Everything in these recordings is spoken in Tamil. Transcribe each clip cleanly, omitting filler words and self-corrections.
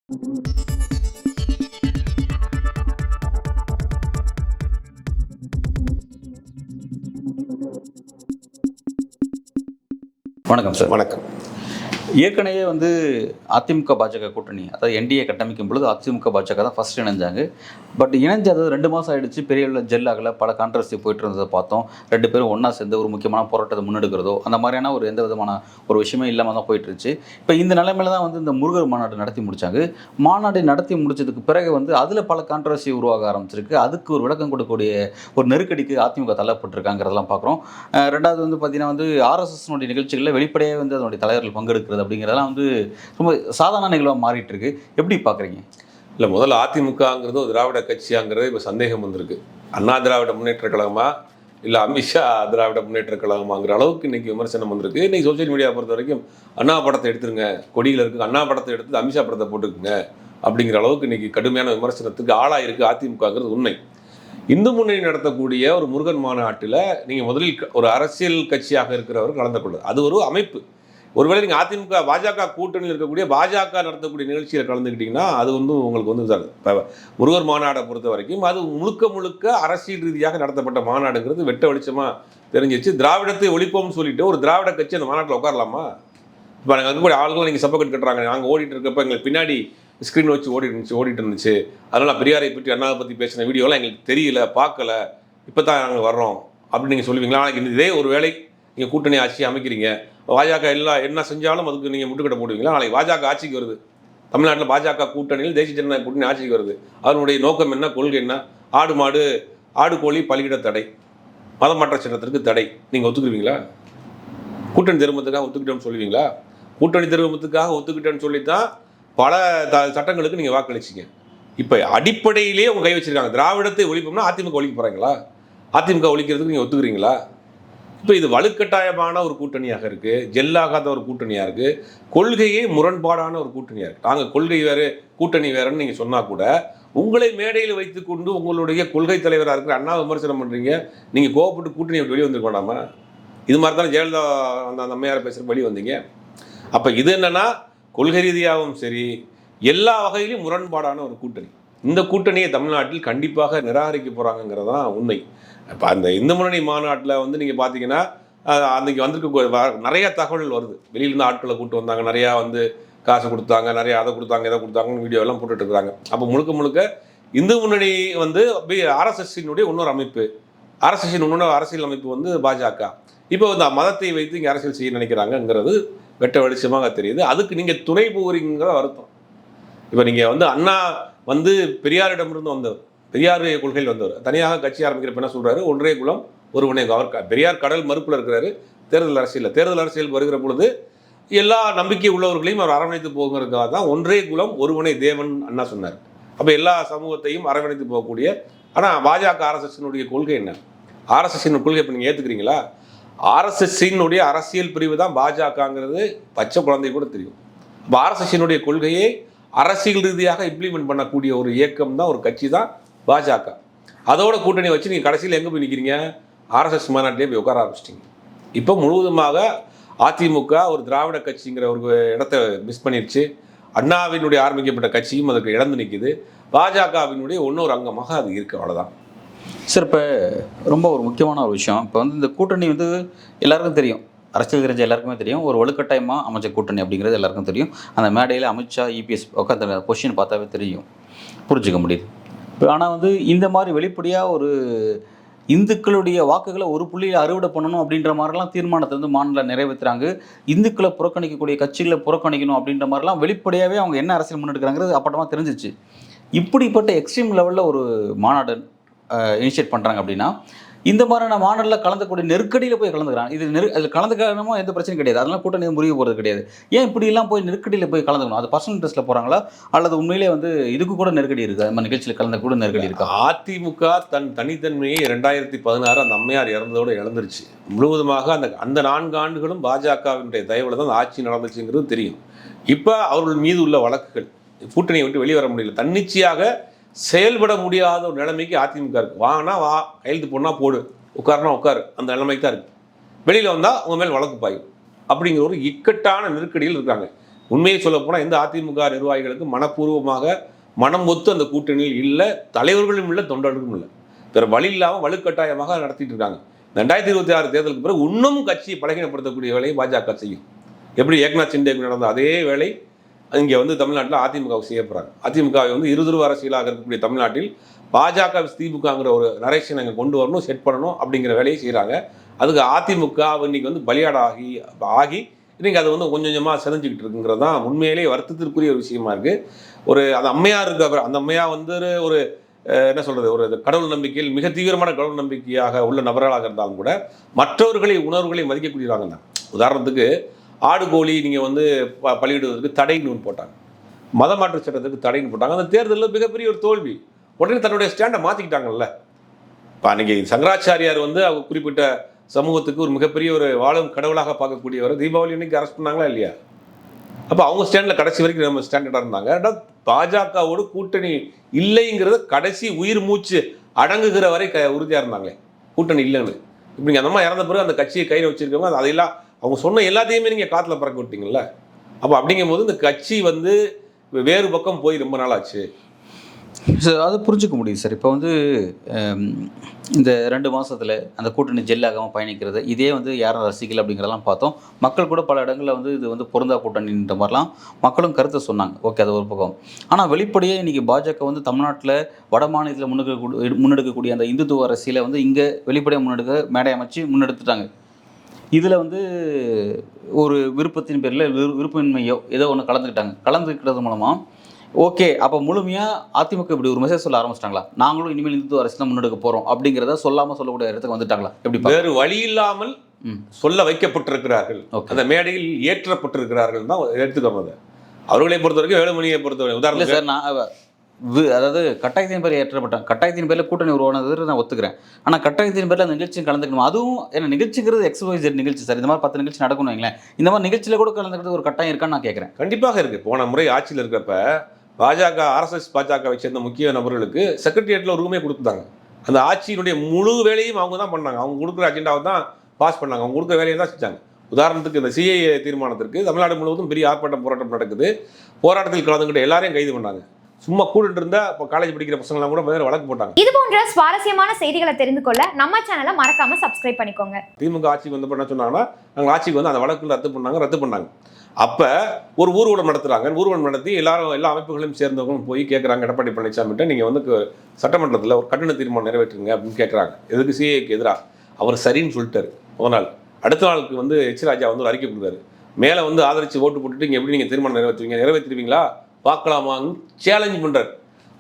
வணக்கம் சார். வணக்கம். ஏற்கனவே அதிமுக பாஜக கூட்டணி, அதாவது என்டிஏ கட்டமைக்கும் பொழுது அதிமுக பாஜக தான் ஃபர்ஸ்ட் இணைஞ்சாங்க. பட் இணைஞ்சு அது 2 மாதம் ஆயிடுச்சு. பெரிய அளவில் ஜெல் ஆகல. பல கான்ட்ரவர்சி போயிட்டு இருந்ததை பார்த்தோம். 2 பேரும் ஒன்றா சேர்ந்து ஒரு முக்கியமான போராட்டத்தை முன்னெடுக்கிறதோ அந்த மாதிரியான எந்த விதமான ஒரு விஷயமே இல்லாமல் தான் போயிட்டு இருந்துச்சு. இப்போ இந்த நிலைமையில தான் இந்த முருகர் மாநாடு நடத்தி முடிச்சாங்க. மாநாடு நடத்தி முடிச்சதுக்கு பிறகு அதில் பல கான்ட்ரவர்சி உருவாக ஆரம்பிச்சிருக்கு. அதுக்கு ஒரு விளக்கம் கொடுக்கக்கூடிய ஒரு நெருக்கடிக்கு அதிமுக தள்ளப்பட்டிருக்காங்கிறதெல்லாம் பார்க்குறோம். ரெண்டாவது பார்த்தீங்கன்னா ஆர்எஸ்எஸ்னுடைய நிகழ்ச்சிகளில் வெளிப்படையாக அதனுடைய தலைவர்கள் பங்கெடுக்கிறது அப்படிங்கிறதெல்லாம் ரொம்ப சாதாரண நிகழ்வாக மாறிட்டு இருக்கு. எப்படி பார்க்குறீங்க? இல்லை, முதல்ல அதிமுகங்கிறது ஒரு திராவிட கட்சியாங்கிறது இப்போ சந்தேகம் வந்திருக்கு. அண்ணா திராவிட முன்னேற்ற கழகமா இல்லை அமித்ஷா திராவிட முன்னேற்ற கழகமாங்கிற அளவுக்கு இன்றைக்கி விமர்சனம் வந்திருக்கு. இன்றைக்கி சோசியல் மீடியா பொறுத்த வரைக்கும் அண்ணா படத்தை எடுத்துருங்க, கொடியில் இருக்குது அண்ணா படத்தை எடுத்து அமித்ஷா படத்தை போட்டுக்குங்க அப்படிங்கிற அளவுக்கு இன்றைக்கி கடுமையான விமர்சனத்துக்கு ஆளாயிருக்கு அதிமுகங்கிறது உண்மை. இந்து முன்னணி நடத்தக்கூடிய ஒரு முருகன் மாநாட்டில் நீங்கள் முதலில் ஒரு அரசியல் கட்சியாக இருக்கிறவர் கலந்து கொள்ளுது. அது ஒரு அமைப்பு. ஒருவேளை நீங்கள் அதிமுக பாஜக கூட்டணியில் இருக்கக்கூடிய பாஜக நடத்தக்கூடிய நிகழ்ச்சியில் கலந்துக்கிட்டிங்கன்னா அது உங்களுக்கு இப்போ முருகர் மாநாடை பொறுத்த வரைக்கும் அது முழுக்க அரசியல் ரீதியாக நடத்தப்பட்ட மாநாடுங்கிறது வெட்ட வெளிச்சமாக தெரிஞ்சிச்சு. திராவிடத்தை ஒழிப்போம்னு சொல்லிட்டு ஒரு திராவிட கட்சி அந்த மாநாட்டில் உட்காரலாமா? இப்போ நாங்கள் இருக்கக்கூடிய ஆளுங்களும் நீங்கள் சப்போர்ட் கட்டுறாங்க. நாங்கள் ஓடிட்டு இருக்கப்போ எங்களுக்கு பின்னாடி ஸ்க்ரீன் வச்சு ஓடிட்டு இருந்துச்சு. அதனால் பெரியாரை பற்றி அண்ணாவை பற்றி பேசின வீடியோலாம் எங்களுக்கு தெரியல, பார்க்கல, இப்போ தான் நாங்கள் வர்றோம் அப்படின்னு நீங்கள் சொல்லுவீங்களா? நாளைக்கு இதே ஒரு வேளை நீங்கள் கூட்டணி ஆட்சி அமைக்கிறீங்க, பாஜக என்ன செஞ்சாலும் அதுக்கு நீங்கள் முட்டுக்கட்டை போடுவீங்களா? நாளைக்கு பாஜக ஆட்சிக்கு வருது, தமிழ்நாட்டில் பாஜக கூட்டணியில் தேசிய ஜனநாயக கூட்டணி ஆட்சிக்கு வருது. அதனுடைய நோக்கம் என்ன, கொள்கை என்ன? ஆடு கோழி பலியிட தடை, மதமாற்ற சட்டத்திற்கு தடை. நீங்கள் ஒத்துக்குருவீங்களா? கூட்டணி திரும்பத்துக்காக ஒத்துக்கிட்டோன்னு சொல்லுவீங்களா? கூட்டணி திரும்பத்துக்காக ஒத்துக்கிட்டேன்னு சொல்லித்தான் பல சட்டங்களுக்கு நீங்கள் வாக்களிச்சிங்க. இப்போ அடிப்படையிலேயே உங்கள் கை வச்சிருக்காங்க. திராவிடத்தை ஒழிப்போம்னா அதிமுக ஒழிக்க போகிறாங்களா? அதிமுக ஒழிக்கிறதுக்கு நீங்கள் ஒத்துக்குறீங்களா? இப்போ இது வலுக்கட்டாயமான ஒரு கூட்டணியாக இருக்குது, ஜெல்லாகாத ஒரு கூட்டணியாக இருக்குது, கொள்கையே முரண்பாடான ஒரு கூட்டணியாக இருக்குது. நாங்கள் கொள்கை வேறு கூட்டணி வேறுன்னு நீங்கள் சொன்னால் கூட உங்களை மேடையில் வைத்துக்கொண்டு உங்களுடைய கொள்கை தலைவராக இருக்கிற அண்ணா விமர்சனம் பண்ணுறீங்க. நீங்கள் கோவப்பட்டு கூட்டணியை வெளியே வந்துருக்க வேண்டாமா? இது மாதிரி தானே ஜெயலலிதா அந்த அம்மையாரை பேசுகிற வெளியே வந்தீங்க. அப்போ இது என்னென்னா கொள்கை ரீதியாகவும் சரி எல்லா வகையிலும் முரண்பாடான ஒரு கூட்டணி. இந்த கூட்டணியை தமிழ்நாட்டில் கண்டிப்பாக நிராகரிக்க போகிறாங்கிறது தான் உண்மை. இப்போ அந்த இந்து முன்னணி மாநாட்டில் நீங்கள் பார்த்தீங்கன்னா அன்றைக்கி வந்திருக்க நிறைய தகவல் வருது. வெளியிலேருந்து ஆட்களை கூப்பிட்டு வந்தாங்க, நிறையா காசு கொடுத்தாங்க, நிறையா அதை கொடுத்தாங்க இதை கொடுத்தாங்கன்னு வீடியோலாம் போட்டுட்ருக்குறாங்க. அப்போ முழுக்க இந்து முன்னணி ஆர்எஸ்எஸ்ஸினுடைய இன்னொரு அமைப்பு, ஆர்எஸ்எஸ்ஸின் இன்னொரு அரசியல் அமைப்பு பாஜக. இப்போ மதத்தை வைத்து இங்கே அரசியல் செய்ய நினைக்கிறாங்கங்கிறது வெட்ட வெளிச்சமாக தெரியுது. அதுக்கு நீங்கள் துணை போகிறீங்கிற வருத்தம். இப்போ நீங்கள் அண்ணா பெரியாரிடமிருந்து வந்தவர், பெரியார் கொள்கையில் வந்தவர், தனியாக கட்சி ஆரம்பிக்கிறப்ப என்ன சொல்கிறாரு, ஒன்றே குலம் ஒருவனே. அவர் பெரியார் கடல் மறுப்பில் இருக்கிறாரு. தேர்தல் அரசியல் வருகிற பொழுது எல்லா நம்பிக்கை உள்ளவர்களையும் அவர் அரவணைத்து போகிறதுக்காக தான் ஒன்றே குலம் ஒருவனே தேவன் அண்ணா சொன்னார். அப்போ எல்லா சமூகத்தையும் அரவணைத்து போகக்கூடிய. ஆனால் பாஜக ஆர்எஸ்எஸ்னுடைய கொள்கை என்ன? ஆர்எஸ்எஸ்ஸின் கொள்கை இப்போ நீங்கள் ஏற்றுக்கிறீங்களா? ஆர்எஸ்எஸ்ஸினுடைய அரசியல் பிரிவு தான் பாஜகங்கிறது பச்சை குழந்தை கூட தெரியும். அப்போ ஆர்எஸ்எஸ்ஸினுடைய கொள்கையை அரசியல் ரீதியாக இம்ப்ளிமெண்ட் பண்ணக்கூடிய ஒரு இயக்கம் தான், ஒரு கட்சி தான் பாஜக. அதோட கூட்டணி வச்சு நீங்கள் கடைசியில் எங்கே போய் நிற்கிறீங்க? ஆர்எஸ்எஸ் மாநாட்டிலே போய் உட்கார ஆரம்பிச்சிட்டிங்க. இப்போ முழுவதுமாக அதிமுக ஒரு திராவிட கட்சிங்கிற ஒரு இடத்த மிஸ் பண்ணிடுச்சு. அண்ணாவினுடைய ஆரம்பிக்கப்பட்ட கட்சியும் அதுக்கு இழந்து நிற்கிது. பாஜகவினுடைய இன்னொரு அங்கமாக அது இருக்குது. அவ்வளோதான் சார். இப்போ ரொம்ப ஒரு முக்கியமான ஒரு விஷயம், இப்போ இந்த கூட்டணி எல்லாருக்கும் தெரியும், அரசியல் தெரிஞ்ச எல்லாருக்குமே தெரியும். ஒரு வலுக்கட்டாயமாக அமைச்ச கூட்டணி அப்படிங்கிறது எல்லாருக்கும் தெரியும். அந்த மேடையில் அமித்ஷா இபிஎஸ் உட்காந்து பொசிஷன் பார்த்தாவே தெரியும், புரிஞ்சுக்க முடியுது. ஆனால் இந்த மாதிரி வெளிப்படையாக ஒரு இந்துக்களுடைய வாக்குகளை ஒரு புள்ளியில் அறுவடை பண்ணணும் அப்படின்ற மாதிரிலாம் தீர்மானத்தை மாநில நிறைவேற்றுறாங்க. இந்துக்களை புறக்கணிக்கக்கூடிய கட்சிகளை புறக்கணிக்கணும் அப்படின்ற மாதிரிலாம் வெளிப்படையாகவே அவங்க என்ன அரசியல் முன்னெடுக்கிறாங்கிறது அப்பட்டமாக தெரிஞ்சிச்சு. இப்படிப்பட்ட எக்ஸ்ட்ரீம் லெவலில் ஒரு மாநாடு இனிஷியேட் பண்ணுறாங்க அப்படின்னா இந்த மாதிரியான மாநாட்டில் கலந்துக்கூடிய நெருக்கடியில் போய் கலந்துக்கிறாங்க. இது அதில் கலந்துக்காமோ எந்த பிரச்சனையும் கிடையாது, அதெல்லாம் கூட்டணி முறிய போகிறது கிடையாது. ஏன் இப்படிலாம் போய் நெருக்கடியில் போய் கலந்துக்கணும்? அது பர்சனல் இன்ட்ரெஸ்ட்டில் போகிறாங்களா அல்லது உண்மையிலே இதுக்கு கூட நெருக்கடி இருக்குது? அந்த நிகழ்ச்சியில் கலந்த கூட நெருக்கடி இருக்கா? அதிமுக தன் தனித்தன்மையை 2016 அந்த அம்மையார் இறந்ததோடு இழந்துருச்சு. முழுவதுமாக அந்த 4 ஆண்டுகளும் பாஜகவினுடைய தயவில் தான் ஆட்சி நடந்துச்சுங்கிறது தெரியும். இப்போ அவர்கள் மீது உள்ள வழக்குகள் கூட்டணியை விட்டு வெளியே வர முடியல, தன்னிச்சையாக செயல்பட முடியாத ஒரு நிலைமைக்கு அதிமுக இருக்குது. வாங்கினா வா, கையெழுத்து போனால் போடு, உட்காருனா உட்காரு, அந்த நிலைமைக்கு தான் இருக்குது. வெளியில் வந்தால் உங்கள் மேல் வழக்கு பாயும் அப்படிங்கிற ஒரு இக்கட்டான நெருக்கடியில் இருக்காங்க. உண்மையை சொல்ல போனால் இந்த அதிமுக நிர்வாகிகளுக்கு மனப்பூர்வமாக மனம் ஒத்து அந்த கூட்டணியில் இல்லை, தலைவர்களும் இல்லை, தொண்டர்களும் இல்லை. வேறு வழி இல்லாமல் வலுக்கட்டாயமாக நடத்திட்டு இருக்காங்க. 2026 தேர்தலுக்கு பிறகு இன்னும் கட்சியை பலகீனப்படுத்தக்கூடிய வேலையை பாஜக செய்யும். எப்படி ஏக்நாத் சிண்டேக்கு நடந்த அதே வேலை இங்கே வந்து தமிழ்நாட்டில் அதிமுக செய்ய போகிறாங்க. அதிமுகவை வந்து இருதுருவ அரசியலாக இருக்கக்கூடிய தமிழ்நாட்டில் பாஜக திமுகங்கிற ஒரு நரேஷன் அங்கே கொண்டு வரணும், செட் பண்ணணும் அப்படிங்கிற வேலையை செய்கிறாங்க. அதுக்கு அதிமுக இன்னைக்கு வந்து பலியாட ஆகி இன்னைக்கு அது வந்து கொஞ்சம் கொஞ்சமாக செதஞ்சிக்கிட்டு இருக்குங்கிறது தான் உண்மையிலேயே வருத்தத்திற்குரிய ஒரு விஷயமா இருக்குது. ஒரு அந்த அம்மையார் இருக்க அந்த அம்மையார் வந்து ஒரு என்ன சொல்கிறது, ஒரு கடவுள் நம்பிக்கையில் மிக தீவிரமான கடவுள் நம்பிக்கையாக உள்ள நபர்களாக இருந்தாலும் கூட மற்றவர்களை உணர்வுகளை மதிக்கக்கூடியவங்க தான். உதாரணத்துக்கு ஆடு கோழி நீங்கள் வந்து பலியிடுவதற்கு தடைன்னு ஒன்று போட்டாங்க, மத மாற்று சட்டத்துக்கு தடைன்னு போட்டாங்க. அந்த தேர்தலில் மிகப்பெரிய ஒரு தோல்வி. உடனே தன்னுடைய ஸ்டாண்டை மாற்றிக்கிட்டாங்கல்ல. இப்போ அன்றைக்கி சங்கராச்சாரியார் வந்து அவர் குறிப்பிட்ட சமூகத்துக்கு ஒரு மிகப்பெரிய ஒரு வாழும் கடவுளாக பார்க்கக்கூடியவர். தீபாவளி அன்னைக்கு அரெஸ்ட் பண்ணாங்களா இல்லையா? அப்போ அவங்க ஸ்டாண்டில் கடைசி வரைக்கும் நம்ம ஸ்டாண்டர்டாக இருந்தாங்க. ரெண்டாவது பாஜகவோடு கூட்டணி இல்லைங்கிறத கடைசி உயிர் மூச்சு அடங்குகிற வரை உறுதியாக இருந்தாங்களே கூட்டணி இல்லைன்னு. இப்போ நீங்கள் அந்த மாதிரி இறந்த பிறகு அந்த கட்சியை கையில் வச்சுருக்கவங்க அதெல்லாம் அவங்க சொன்ன எல்லாத்தையுமே நீங்கள் காற்றுல பறக்க விட்டீங்கல்ல. அப்போ அப்படிங்கும் போது இந்த கட்சி வந்து வேறு பக்கம் போய் ரொம்ப நாள் ஆச்சு. சார் அது புரிஞ்சுக்க முடியுது சார். இப்போ வந்து இந்த 2 மாதத்தில் அந்த கூட்டணி ஜெல்லாகாமல் பயணிக்கிறது, இதே வந்து யாரும் ரசிக்கல அப்படிங்கிறதெல்லாம் பார்த்தோம். மக்கள் கூட பல இடங்களில் வந்து இது வந்து பொருந்தா கூட்டணின்ற மாதிரிலாம் மக்களும் கருத்தை சொன்னாங்க. ஓகே, அது ஒரு பக்கம். ஆனால் வெளிப்படையே இன்றைக்கி பாஜக வந்து தமிழ்நாட்டில் வட மாநிலத்தில் முன்னெடுக்கக்கூடிய அந்த இந்துத்துவ அரசியலை வந்து இங்கே வெளிப்படையாக மேடை அமைச்சு முன்னெடுத்துட்டாங்க. இதில் வந்து ஒரு விருப்பத்தின் பேரில் விருப்பமின்மையோ ஏதோ ஒன்று கலந்துக்கிட்டது மூலமாக ஓகே, அப்போ முழுமையாக அதிமுக இப்படி ஒரு மெசேஜ் சொல்ல ஆரம்பிச்சிட்டாங்களா, நாங்களும் இனிமேல் இந்துத்துவ அரசு தான் முன்னெடுக்க போகிறோம் அப்படிங்கிறத சொல்லக்கூடிய இடத்துக்கு வந்துட்டாங்களா? எப்படி வேறு வழி இல்லாமல் சொல்ல வைக்கப்பட்டிருக்கிறார்கள், அந்த மேடையில் ஏற்றப்பட்டிருக்கிறார்கள் தான் எடுத்துக்கோங்க. அவர்களை பொறுத்த வரைக்கும் வேலுமணியை பொறுத்தவரை உதாரணம் சார், நான் அதாவது கட்டாயத்தின் பேர் ஏற்றப்பட்டேன், கட்டாயத்தின் பேரில் கூட்டணி உருவானது நான் ஒத்துக்கிறேன். ஆனால் கட்டாயத்தின் பேரில் அந்த நிகழ்ச்சியும் கலந்துக்கணும். அதுவும் என்ன நிகழ்ச்சிங்கிறது XYZ நிகழ்ச்சி சார். இந்த மாதிரி 10 நிகழ்ச்சி நடக்கணும் வைங்களேன், இந்த மாதிரி நிகழ்ச்சியில் கூட கலந்துக்கிறது ஒரு கட்டாயம் இருக்கான்னு நான் கேட்குறேன். கண்டிப்பாக இருக்குது. போன முறை ஆட்சியில் இருக்கிறப்ப பாஜக RSS பாஜகவை சேர்ந்த முக்கிய நபர்களுக்கு செக்ரட்டரியேட்டில் ஒரு ரூமே கொடுத்துட்டாங்க. அந்த ஆட்சியினுடைய முழு வேலையும் அவங்க தான் பண்ணாங்க. அவங்க கொடுக்குற அஜெண்டாவை தான் பாஸ் பண்ணாங்க, அவங்க கொடுக்குற வேலையை தான் செஞ்சாங்க. உதாரணத்துக்கு இந்த CAA தீர்மானத்திற்கு தமிழ்நாடு முழுவதும் பெரிய ஆர்ப்பாட்டம் போராட்டம் நடக்குது. போராட்டத்தில் கலந்துக்கிட்ட எல்லாரையும் கைது பண்ணாங்க. சும்மா கூட்டு இருந்தா இப்போ காலேஜ் படிக்கிற பசங்களாம் கூட முதல்ல வழக்கு போட்டாங்க. இது போன்ற சுவாரஸ்யமான செய்திகளை தெரிந்து கொள்ள நம்ம சேனலை மறக்காம சப்ஸ்கிரைப் பண்ணிக்கோங்க. திமுக ஆட்சிக்கு வந்து என்ன சொன்னாங்கன்னா, நாங்கள் ஆட்சிக்கு வந்து அந்த வழக்குகள் ரத்து பண்ணாங்க. அப்போ ஒரு ஊர்வலம் நடத்துகிறாங்க. ஊர்வலம் நடத்தி எல்லா அமைப்புகளையும் சேர்ந்தவங்களும் போய் கேட்குறாங்க, எடப்பாடி பழனிசாமிகிட்ட நீங்கள் வந்து சட்டமன்றத்தில் ஒரு கட்டண தீர்மானம் நிறைவேற்றுங்க அப்படின்னு கேட்குறாங்க. எதுக்கு CAAக்கு எதிராக. அவர் சரின்னு சொல்லிட்டாரு முதல் நாள். அடுத்த நாளுக்கு வந்து ராஜா வந்து ஒரு அறிக்கை கொடுத்தாரு. மேலே வந்து ஆதரித்து ஓட்டு போட்டுட்டு இங்கே எப்படி நீங்கள் தீர்மானம் நிறைவேற்றுவீங்களா பார்க்கலாமான்னு சேலஞ்ச் பண்ணுறாரு.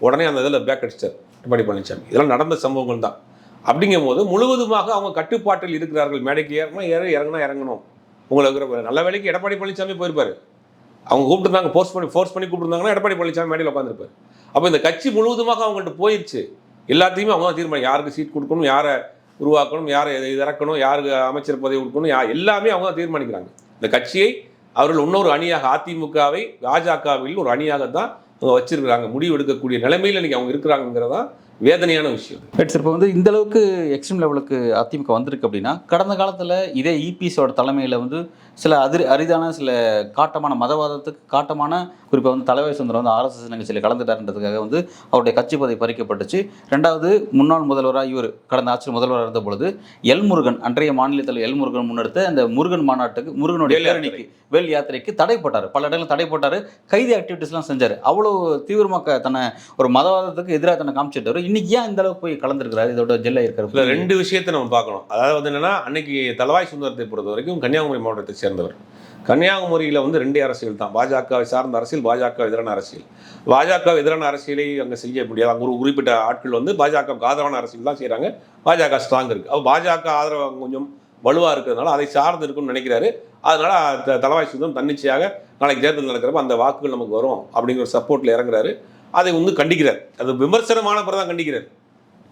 உடனே அந்த இதில் பேக் அடிச்சார் எடப்பாடி பழனிசாமி. இதெல்லாம் நடந்த சம்பவங்கள் தான். அப்படிங்கும் போது முழுவதுமாக அவங்க கட்டுப்பாட்டில் இருக்கிறார்கள். மேடைக்கு இறங்கினா இறங்கணும். உங்களுக்கு நல்ல வேலைக்கு எடப்பாடி பழனிசாமி போயிருப்பார். அவங்க கூப்பிட்டுருந்தாங்க, ஃபோர்ஸ் பண்ணி கூப்பிட்டுருந்தாங்கன்னா எடப்பாடி பழனிசாமி மேடையில் உட்காந்துருப்பார். அப்போ இந்த கட்சி முழுவதுமாக அவங்கள்ட்ட போயிடுச்சு. எல்லாத்தையுமே அவங்க தான் தீர்மானம், யாருக்கு சீட் கொடுக்கணும், யாரை உருவாக்கணும், யாரை இறக்கணும், யாருக்கு அமைச்சர் பதவி கொடுக்கணும், எல்லாமே அவங்க தான் தீர்மானிக்கிறாங்க. இந்த கட்சியை அவர்கள் இன்னொரு அணியாக அதிமுகவை பாஜகவில் ஒரு அணியாக தான் அவங்க வச்சிருக்கிறாங்க. முடிவு எடுக்கக்கூடிய நிலைமையில் இன்றைக்கி அவங்க இருக்கிறாங்கிறதா வேதனையான விஷயம். Right sir. இப்போ வந்து இந்த அளவுக்கு எக்ஸ்ட்ரீம் லெவலுக்கு அதிமுக வந்திருக்கு அப்படின்னா, கடந்த காலத்தில் இதே EPSோட தலைமையில் வந்து சில அரிதான சில காட்டமான மதவாதத்துக்கு காட்டமான குறிப்பாக வந்து தலைவர் சுந்தரம் வந்து RSS நிகழ்ச்சியில் கலந்துட்டார்ன்றதுக்காக வந்து அவருடைய கட்சி பதவி பறிக்கப்பட்டுச்சு. 2வது முன்னாள் முதல்வராக இவர் கடந்த ஆட்சியில் முதல்வராக இருந்த பொழுது முருகன், அன்றைய மாநில தலைவர் முருகன் முன்னெடுத்த அந்த முருகன் மாநாட்டுக்கு, முருகனுடைய பேரணிக்கு, வேல் யாத்திரைக்கு தடை போட்டார். பல இடங்களில் தடை போட்டார். கைதி ஆக்டிவிட்டீஸ்லாம் செஞ்சார். அவ்வளோ தீவிரமாக தன்னை ஒரு மதவாதத்துக்கு எதிராக தன்னை காமிச்சிட்டாரு. இன்னைக்கு ஏன் இந்த அளவுக்கு போய் கலந்துருக்கிறாரு, இதோட ஜெல்லா இருக்கிற 2 விஷயத்தை நம்ம பார்க்கணும். அதாவது வந்து என்னன்னா, அன்னைக்கு தலவாய் சுந்தரத்தை பொறுத்த வரைக்கும் கன்னியாகுமரி மாவட்டத்தை சேர்ந்தவர். கன்னியாகுமரியில் வந்து 2 அரசியல் தான், பாஜகவை சார்ந்த அரசியல், பாஜக எதிரான அரசியல். பாஜக எதிரான அரசியலை அங்கே செய்ய முடியாது. அங்கே ஒரு குறிப்பிட்ட ஆட்கள் வந்து பாஜகவுக்கு ஆதரவான அரசியல் தான் செய்கிறாங்க. பாஜக ஸ்ட்ராங் இருக்குது. அப்போ பாஜக ஆதரவு கொஞ்சம் வலுவாக இருக்கிறதுனால அதை சார்ந்து இருக்குன்னு நினைக்கிறாரு. அதனால் தலவாய் சுந்தரம் தன்னிச்சையாக நாளைக்கு தேர்தல் நடக்கிறப்ப அந்த வாக்குகள் நமக்கு வரும் அப்படிங்கிற ஒரு சப்போர்ட்டில் இறங்குறாரு. அதை வந்து கண்டிக்கிறார். அது விமர்சனமான பிறகு தான் கண்டிக்கிறார்.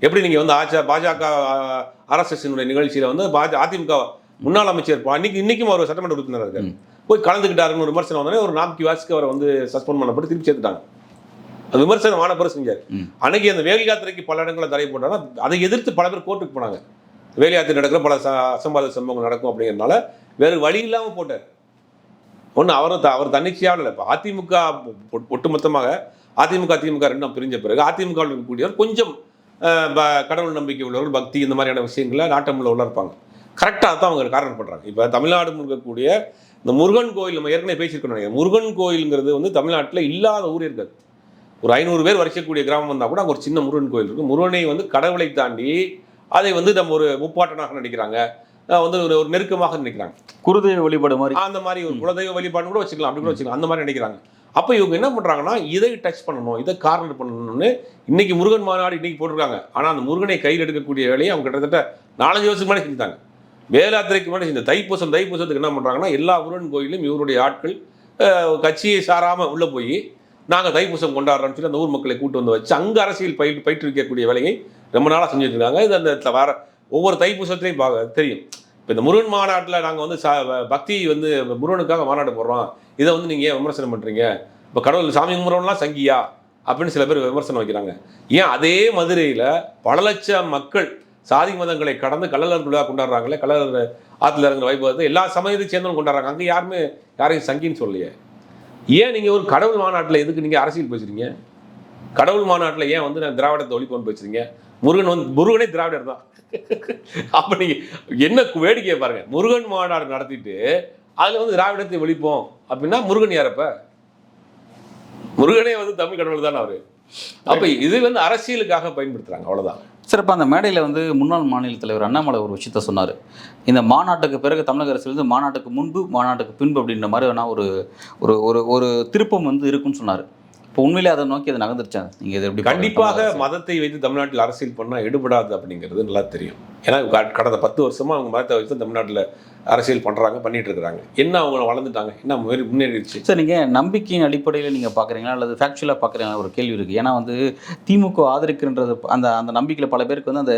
எப்படி நீங்கள் வந்து பாஜக RSSனுடைய நிகழ்ச்சியில் வந்து அதிமுக முன்னாள் அமைச்சர் இன்னைக்கும் அவர் சட்டமன்ற உறுப்பினர் இருக்காரு, போய் கலந்துக்கிட்டாருன்னு ஒரு விமர்சனம் வந்தோடனே ஒரு 4 வாசிக்கு அவரை வந்து சஸ்பெண்ட் பண்ணப்பட்டு திருப்பி சேர்த்துட்டாங்க. அது விமர்சனமான பிறகு செஞ்சார். அன்னைக்கு அந்த வேல் யாத்திரைக்கு பல இடங்களில் தடை போட்டாங்கன்னா அதை எதிர்த்து பல பேர் கோர்ட்டுக்கு போனாங்க. வேல் யாத்திரை நடக்கிற பல அசம்பாவித சம்பவங்கள் நடக்கும் அப்படிங்கிறதுனால வேறு வழி இல்லாமல் போட்டார். ஒன்று அவர் தன்னிச்சையாக இல்லை. இப்போ அதிமுக ஒட்டுமொத்தமாக திமுக ரெண்டும் பிரிஞ்ச பிறகு அதிமுகவில் இருக்கக்கூடியவர் கொஞ்சம் கடவுள் நம்பிக்கை உள்ளவர்கள், பக்தி இந்த மாதிரியான விஷயங்கள நாட்டமில் உள்ள இருப்பாங்க. கரெக்டாக தான் அவங்க காரணம் பண்ணுறாங்க. இப்போ தமிழ்நாடு இருக்கக்கூடிய இந்த முருகன் கோயில், நம்ம ஏற்கனவே பேசியிருக்கோம் நினைக்கிறேன். முருகன் கோயிலுங்கிறது வந்து தமிழ்நாட்டில் இல்லாத ஊர் இருக்காது. ஒரு 500 பேர் வசிக்கக்கூடிய கிராமம் வந்தால் கூட அங்கே ஒரு சின்ன முருகன் கோயில் இருக்குது. முருகனை வந்து கடவுளை தாண்டி அதை வந்து நம்ம ஒரு முப்பாட்டனாக நினைக்கிறாங்க, வந்து ஒரு நெருக்கமாக நினைக்கிறாங்க. குருதெய்வ வழிபாடு மாதிரி, அந்த மாதிரி ஒரு குலதெய்வ வழிபாடு கூட வச்சுக்கலாம், அப்படி கூட வச்சுக்கலாம், அந்த மாதிரி நினைக்கிறாங்க. அப்போ இவங்க என்ன பண்ணுறாங்கன்னா, இதை டச் பண்ணணும், இதை கார்னர் பண்ணணும்னு இன்னைக்கு முருகன் மாநாடு இன்னைக்கு போட்டிருக்காங்க. ஆனால் அந்த முருகனை கையில் எடுக்கக்கூடிய வேலையை அவங்க கிட்டத்தட்ட 4-5 வருஷத்துக்கு முன்னாடி செஞ்சுட்டாங்க. வேலாத்திரைக்கு முன்னாடி இந்த தைப்பூசத்துக்கு என்ன பண்ணுறாங்கன்னா, எல்லா முருகன் கோயிலும் இவருடைய ஆட்கள் கட்சியை சாராமல் உள்ளே போய் நாங்கள் தைப்பூசம் கொண்டாடுறோம்னு சொல்லி அந்த ஊர் மக்களை கூட்டு வந்து வச்சு அங்கே அரசியல் பயிற்றுவிக்கக்கூடிய வேலையை ரொம்ப நாளாக செஞ்சுட்டு இருக்காங்க. இது அந்த வர ஒவ்வொரு தைப்பூசத்துலையும் தெரியும். இப்போ இந்த முருகன் மாநாட்டில் நாங்கள் வந்து பக்தி வந்து முருகனுக்காக மாநாடு போடுறோம், இதை வந்து நீங்கள் ஏன் விமர்சனம் பண்ணுறீங்க? இப்போ கடவுள் சாமி கும்பிட்றவங்களாம் சங்கியா அப்படின்னு சில பேர் விமர்சனம் வைக்கிறாங்க. ஏன் அதே மதுரையில் பல லட்சம் மக்கள் சாதி மதங்களை கடந்து கள்ளழகர் விழா கொண்டாடுறாங்களே, கள்ளழகர் ஆற்றுல இறங்குற வைபவத்தை எல்லா சமயத்தையும் சேர்ந்தவங்க கொண்டாடுறாங்க. அங்கே யாரையும் சங்கின்னு சொல்லலையே. ஏன் நீங்கள் ஒரு கடவுள் மாநாட்டில் எதுக்கு நீங்கள் அரசியல் பேசுகிறீங்க? கடவுள் மாநாட்டில் ஏன் வந்து நான் திராவிடத்தை ஒழிப்போன்னு பேசுகிறீங்க? முருகனே திராவிடர் தான். அப்போ நீங்கள் என்ன வேடிக்கையை பாருங்க, முருகன் மாநாடு நடத்திட்டு அதில் வந்து திராவிடத்தை ஒழிப்போம் அப்படின்னா முருகன் யாரப்ப? முருகனே வந்து தமிழ் கடவுள் தானே அவர். அப்போ இது வந்து அரசியலுக்காக பயன்படுத்துகிறாங்க, அவ்வளோதான். சிறப்பாக அந்த மேடையில் வந்து முன்னாள் மாநில தலைவர் அண்ணாமலை ஒரு விஷயத்த சொன்னார். இந்த மாநாட்டுக்கு பிறகு தமிழக அரசிலிருந்து மாநாட்டுக்கு முன்பு மாநாட்டுக்கு பின்பு அப்படின்ற மாதிரி வேணா ஒரு ஒரு ஒரு திருப்பம் வந்து இருக்குன்னு சொன்னார். இப்போ உண்மையிலே அதை நோக்கி அதை நகர்ந்துருச்சாங்க. நீங்கள் இது எப்படி? கண்டிப்பாக மதத்தை வைத்து தமிழ்நாட்டில் அரசியல் பண்ணால் எடுபடாது அப்படிங்கிறது நல்லா தெரியும். ஏன்னா கடந்த 10 வருஷமாக அவங்க மதத்தை வைத்து தமிழ்நாட்டில் அரசியல் பண்ணுறாங்க, பண்ணிட்டு இருக்கிறாங்க. என்ன அவங்க வளர்ந்துட்டாங்க, என்ன முன்னேறிடுச்சு? சார், நீங்கள் நம்பிக்கையின் அடிப்படையில் நீங்கள் பார்க்குறீங்களா அல்லது ஃபேக்சுவலாக பார்க்குறீங்களா? ஒரு கேள்வி இருக்குது. ஏன்னா வந்து திமுக ஆதரிக்கின்றது அந்த அந்த நம்பிக்கையில் பல பேருக்கு வந்து அந்த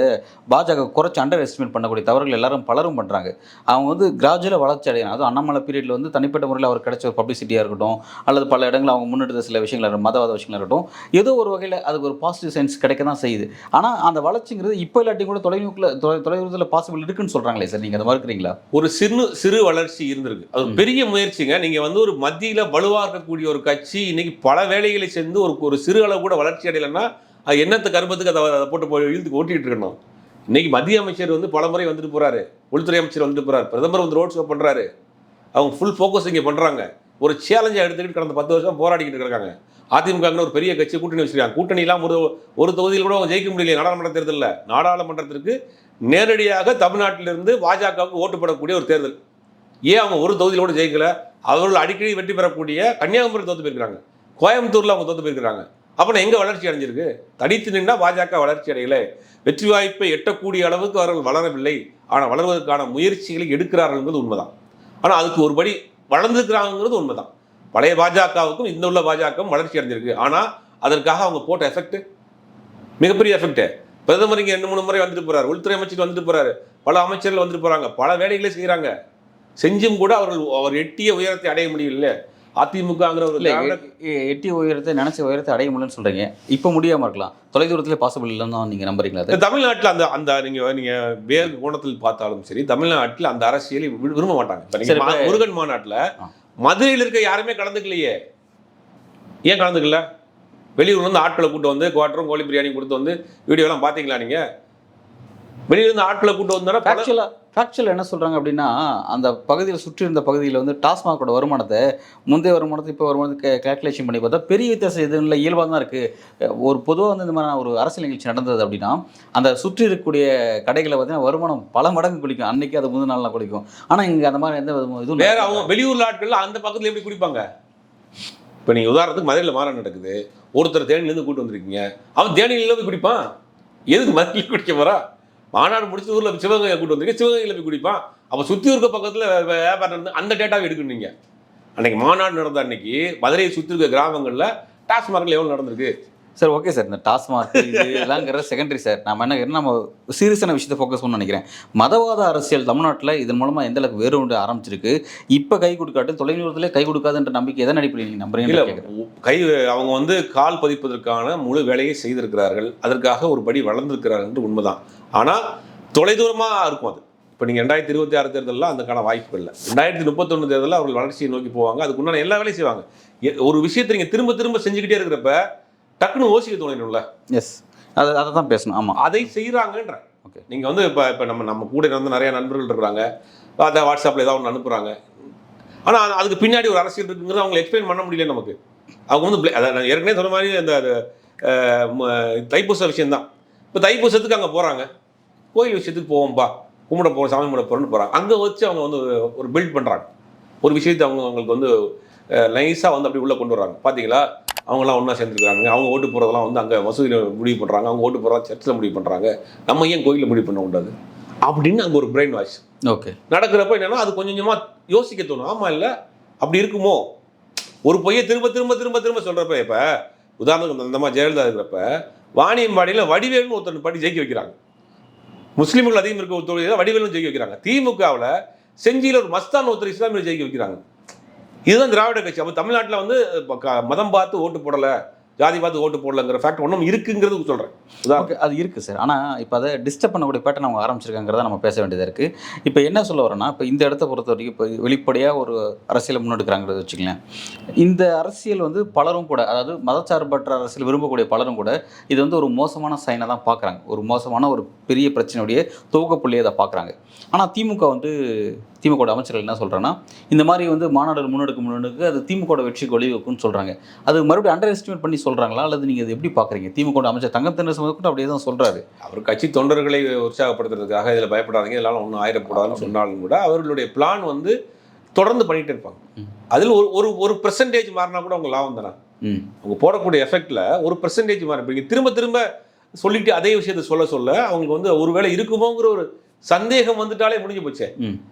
பாஜக குறைச்சி அண்டர் எஸ்டிமேட் பண்ணக்கூடிய தவறுகள் பலரும் பண்ணுறாங்க. அவங்க வந்து கிராஜுவலாக வளர்ச்சி அடையணும். அதுவும் அண்ணாமலை பீரியடில் வந்து தனிப்பட்ட முறையில் அவர் கிடைச்ச ஒரு பப்ளிசிட்டியாக இருக்கட்டும், அல்லது பல இடங்களில் அவங்க முன்னெடுத்த சில விஷயங்கள் மதவாத விஷயங்கள் இருக்கட்டும், ஏதோ ஒரு வகையில் அதுக்கு ஒரு பாசிட்டிவ் சென்ஸ் கிடைக்க தான் செய்யுது. ஆனால் அந்த வளர்ச்சிங்கிறது இப்போ இல்லாட்டி கூட தொலைதூரத்தில் பாசிபிள் இருக்குன்னு சொல்கிறாங்களே சார், நீங்கள் அதை மறுக்கிறீங்களா? ஒரு சிறு வளர்ச்சி இருந்திருக்கு. அது பெரிய முயற்சிங்க. நீங்க வந்து ஒரு மத்தியில வலுவா இருக்கக்கூடிய ஒரு கட்சி இன்னைக்கு பல வேலைகளை சேர்ந்து ஒரு சிறு அளவு கூட வளர்ச்சி அடையலைன்னா அது என்னத்த கருப்பத்துக்கு அதை போட்டு இழுத்துக்கு ஓட்டிட்டு இருக்கணும். இன்னைக்கு மத்திய அமைச்சர் வந்து பல முறை வந்துட்டு போறாரு, உள்துறை அமைச்சர் வந்துட்டு போறாரு, பிரதமர் வந்து ரோட் ஷோ பண்றாரு. அவங்க ஃபுல் ஃபோக்கஸ் இங்கே பண்றாங்க. ஒரு சேலஞ்சை எடுத்துக்கிட்டு கடந்த 10 வருஷம் போராடிக்கிட்டு இருக்காங்க. அதிமுக ஒரு பெரிய கட்சி கூட்டணி வச்சிருக்காங்க. கூட்டணிலாம் ஒரு தொகுதியில் கூட அவங்க ஜெயிக்க முடியல. நாடாளுமன்ற தேர்தலில் நாடாளுமன்றத்திற்கு நேரடியாக தமிழ்நாட்டிலிருந்து பாஜகவுக்கு ஓட்டுப்படக்கூடிய ஒரு தேர்தல். ஏன் அவங்க ஒரு தொகுதியில் கூட ஜெயிக்கல? அவர்கள் அடிக்கடி வெற்றி பெறக்கூடிய கன்னியாகுமரி தோற்று போயிருக்கிறாங்க, கோயம்புத்தூரில் அவங்க தோற்று போயிருக்கிறாங்க. அப்புறம் எங்கே வளர்ச்சி அடைஞ்சிருக்கு? தடித்து நின்றா பாஜக வளர்ச்சி அடையலை. வெற்றி வாய்ப்பை எட்டக்கூடிய அளவுக்கு அவர்கள் வளரவில்லை. ஆனால் வளர்வதற்கான முயற்சிகளை எடுக்கிறார்கள் உண்மைதான். ஆனால் அதுக்கு ஒருபடி வளர்ந்துருக்கிறாங்கிறது உண்மைதான். பழைய பாஜகவுக்கும் இந்த உள்ள பாஜகவும் வளர்ச்சி அடைஞ்சிருக்கு. ஆனால் அதற்காக அவங்க போட்ட எஃபெக்ட் மிகப்பெரிய எஃபெக்ட். பிரதமர் இங்கே 2-3 முறை வந்துட்டு போறாரு, உள்துறை அமைச்சர் வந்துட்டு போறாரு, பல அமைச்சர்கள் வந்துட்டு போறாங்க, பல வேலைகளை செய்கிறாங்க. செஞ்சும் கூட அவர் எட்டிய உயரத்தை அடைய முடியல. அதிமுகங்கிற ஒரு எட்டிய உயரத்தை நினைச்ச உயரத்தை அடைய முடியலன்னு சொல்றீங்க. இப்போ முடியாம இருக்கலாம், தொலைதூரத்திலே பாசிபிள் இல்லைன்னு நீங்க நம்புறீங்களா? தமிழ்நாட்டில் அந்த நீங்க வேறு கோணத்தில் பார்த்தாலும் சரி, தமிழ்நாட்டில் அந்த அரசியலை விரும்ப மாட்டாங்க. முருகன் மாநாட்டில் மதுரையில் இருக்க யாருமே கலந்துக்கலையே. ஏன் கலந்துக்கல? வெளியூர்லேருந்து ஆட்களை கூட்டு வந்து குவாட்டரும் கோழி பிரியாணி கொடுத்து வந்து வீடியோலாம் பார்த்தீங்களா? நீங்கள் வெளியிலேருந்து ஆட்களை கூட்டு வந்தோன்னா ஃபேக்சுவல் என்ன சொல்கிறாங்க அப்படின்னா, அந்த பகுதியில் சுற்றி இருந்த பகுதியில் வந்து டாஸ்மாகோட வருமானத்தை முந்தைய வருமானத்தை இப்போ வருமானத்தை கேல்குலேஷன் பண்ணி பார்த்தா பெரிய வித்தியாசம் எதுவும் இல்லை, இயல்பாக தான் இருக்குது. ஒரு பொதுவாக வந்து இந்த மாதிரி ஒரு அரசியல் நிகழ்ச்சி நடந்தது அப்படின்னா அந்த சுற்றி இருக்கக்கூடிய கடைகளை பார்த்தீங்கன்னா வருமானம் பல மடங்கு குடிக்கும். அன்றைக்கி அது முதல் நாளில் குடிக்கும். ஆனால் இங்கே அந்த மாதிரி எந்த இதுவும் வேறு அவங்க வெளியூர் ஆட்கள் அந்த பக்கத்தில் எப்படி குடிப்பாங்க? இப்போ நீங்கள் உதாரணத்துக்கு மதுரையில் மாநாடு நடக்குது, ஒருத்தர் தேனிலேருந்து கூட்டு வந்திருக்கீங்க, அவன் தேனியில் போய் குடிப்பான். எதுக்கு மதுரையில் குடிக்க போகிறா? மாநாடு முடிச்சு ஊரில் சிவகங்கை கூட்டு வந்திருக்கீங்க, சிவகங்கையில் போய் குடிப்பான். அப்போ சுற்றி இருக்க பக்கத்தில் வியாபாரம் இருந்து அந்த டேட்டாவை எடுக்கணுங்க. அன்றைக்கி மாநாடு நடந்த அன்னைக்கு மதுரையை சுற்றி இருக்க கிராமங்களில் டாஸ்மார்க்கில் எவ்வளோ நடந்திருக்கு? சார், ஓகே சார், இந்த டாஸ்மார்க் இதெல்லாம்ங்கிற செகண்டரி சார். நம்ம சீரியஸான விஷயத்தை ஃபோக்கஸ் பண்ண நினைக்கிறேன். மதவாத அரசியல் தமிழ்நாட்டில் இதன் மூலமாக எந்த அளவுக்கு வேறு ஒன்று ஆரம்பிச்சிருக்கு. இப்போ கை கொடுக்காட்டு தொலைதூரத்திலே கை கொடுக்காதுன்ற நம்பிக்கை எதன் அடிப்படையில் நீங்கள் நம்புறீங்க? அவங்க வந்து கால் பதிப்பதற்கான முழு வேலையை செய்திருக்கிறார்கள். அதற்காக ஒரு படி வளர்ந்துருக்கிறார்கள் என்று உண்மைதான். ஆனால் தொலைதூரமாக இருக்கும். அது இப்போ நீங்கள் 2026 தேர்தலில் அதுக்கான வாய்ப்பு இல்லை. 2031 தேர்தலில் அவர்கள் வளர்ச்சியை நோக்கி போவாங்க. அதுக்கு உண்டான எல்லா வேலையும் செய்வாங்க. ஒரு விஷயத்தை நீங்கள் திரும்ப திரும்ப செஞ்சுக்கிட்டே இருக்கிறப்ப டக்குன்னு யோசிக்க தோணிடும்ல. எஸ், அதை தான் பேசணும். ஆமாம், அதை செய்கிறாங்கன்ற. ஓகே. நீங்கள் வந்து இப்போ நம்ம கூட வந்து நிறைய நண்பர்கள் இருக்கிறாங்க, அதை வாட்ஸ்அப்பில் ஏதாவது ஒன்று அனுப்புகிறாங்க. ஆனால் அதுக்கு பின்னாடி ஒரு அரசியல் இருக்குங்கிறது அவங்க எக்ஸ்பிளைன் பண்ண முடியல நமக்கு. அவங்க வந்து அதை நான் ஏற்கனவே சொன்ன மாதிரி அந்த தைப்பூச விஷயம்தான். இப்போ தைப்பூசத்துக்கு அங்கே போகிறாங்க, கோயில் விஷயத்துக்கு போவோம்ப்பா, கும்பிட போகிறோம், சாமி கும்பிட போகிறோன்னு போகிறாங்க. அங்கே வச்சு அவங்க வந்து ஒரு பில்ட் பண்ணுறாங்க ஒரு விஷயத்தை. அவங்களுக்கு வந்து நைஸாக வந்து அப்படி உள்ளே கொண்டு வர்றாங்க. பார்த்தீங்களா, அவங்களாம் ஒன்றா சேர்ந்துருக்காங்க, அவங்க ஓட்டு போகிறதெல்லாம் வந்து அங்கே மசூதியில் முடிவு பண்ணுறாங்க, அவங்க ஓட்டு போகிறதா சர்ச்சில் முடிவு பண்ணுறாங்க, நம்ம ஏன் கோயிலில் முடிவு பண்ண கூடாது அப்படின்னு அங்கே ஒரு பிரெயின் வாஷ் ஓகே நடக்கிறப்ப என்னன்னா அது கொஞ்சம் கொஞ்சமாக யோசிக்க தோணும். ஆமாம், இல்லை அப்படி இருக்குமோ, ஒரு பொய்யை திரும்ப திரும்ப திரும்ப திரும்ப சொல்கிறப்ப, இப்போ உதாரணத்துக்கு அந்த மாதிரி ஜெயலலிதா இருக்கிறப்ப வாணியம்பாடியில் வடிவேலுன்னு ஒருத்தர் பாட்டி ஜெயிக்க வைக்கிறாங்க. முஸ்லீம்கள் அதிகம் இருக்க ஒரு தொழில் வடிவேலும் ஜெயிக்க வைக்கிறாங்க. திமுகவில் செஞ்சியில் ஒரு மஸ்தான் ஒருத்தர் இஸ்லாமியர் ஜெயிக்க வைக்கிறாங்க. இதுதான் திராவிட கட்சி. அப்போ தமிழ்நாட்டில் வந்து மதம் பார்த்து ஓட்டு போடலை, ஜாதி பார்த்து ஓட்டு போடலைங்கிற ஃபேக்ட் ஒன்றும் இருக்குங்கிறது சொல்கிறேன். ஓகே, அது இருக்குது சார். ஆனால் இப்போ அதை டிஸ்டர்ப் பண்ணக்கூடிய பேட்டர்ன் அவங்க ஆரம்பிச்சிருக்காங்கிறத நம்ம பேச வேண்டியதாக இருக்குது. இப்போ என்ன சொல்ல வரோன்னா, இப்போ இந்த இடத்த பொறுத்த வரைக்கும் இப்போ வெளிப்படையாக ஒரு அரசியலை முன்னெடுக்கிறாங்கிறத வச்சுக்கலாம். இந்த அரசியல் வந்து பலரும் கூட, அதாவது மதச்சார்பற்ற அரசியல் விரும்பக்கூடிய பலரும் கூட இது வந்து ஒரு மோசமான சைனை தான் பார்க்குறாங்க, ஒரு மோசமான ஒரு பெரிய பிரச்சனையுடைய துவக்கப்புள்ளியை அதை பார்க்குறாங்க. ஆனால் திமுக அமைச்சர்கள் என்ன சொல்கிறாங்கன்னா, இந்த மாதிரி வந்து மாநாடு முன்னெடுக்க அது திமுக வெற்றிக்கு வழிவகுக்குன்னு சொல்கிறாங்க. அது மறுபடியும் அண்டர் எஸ்டிமேட் பண்ணி சொல்கிறாங்களா, அல்லது நீங்கள் அதை எப்படி பார்க்குறீங்க? திமுக அமைச்சர் தங்கம் தென்னரசு கூட அப்படியே தான் சொல்கிறாரு. அவர் கட்சி தொண்டர்களை உற்சாகப்படுத்துறதுக்காக இதில் பயப்படாதீங்க, இதெல்லாம் ஒன்றும் ஆயிடக்கூடாதுன்னு சொன்னாலும் கூட அவர்களுடைய பிளான் வந்து தொடர்ந்து பண்ணிகிட்டே இருப்பாங்க. அதில் ஒரு பெர்சன்டேஜ் மாறினா கூட அவங்க லாபம் தானே. அவங்க போடக்கூடிய எஃபெக்டில் ஒரு பெர்சன்டேஜ் மாறி திரும்ப திரும்ப சொல்லிட்டு அதே விஷயத்தை சொல்ல அவங்களுக்கு வந்து ஒருவேளை இருக்குமோங்கிற ஒரு சந்தேகம் வந்துட்டாலே முடிஞ்சு போச்சே.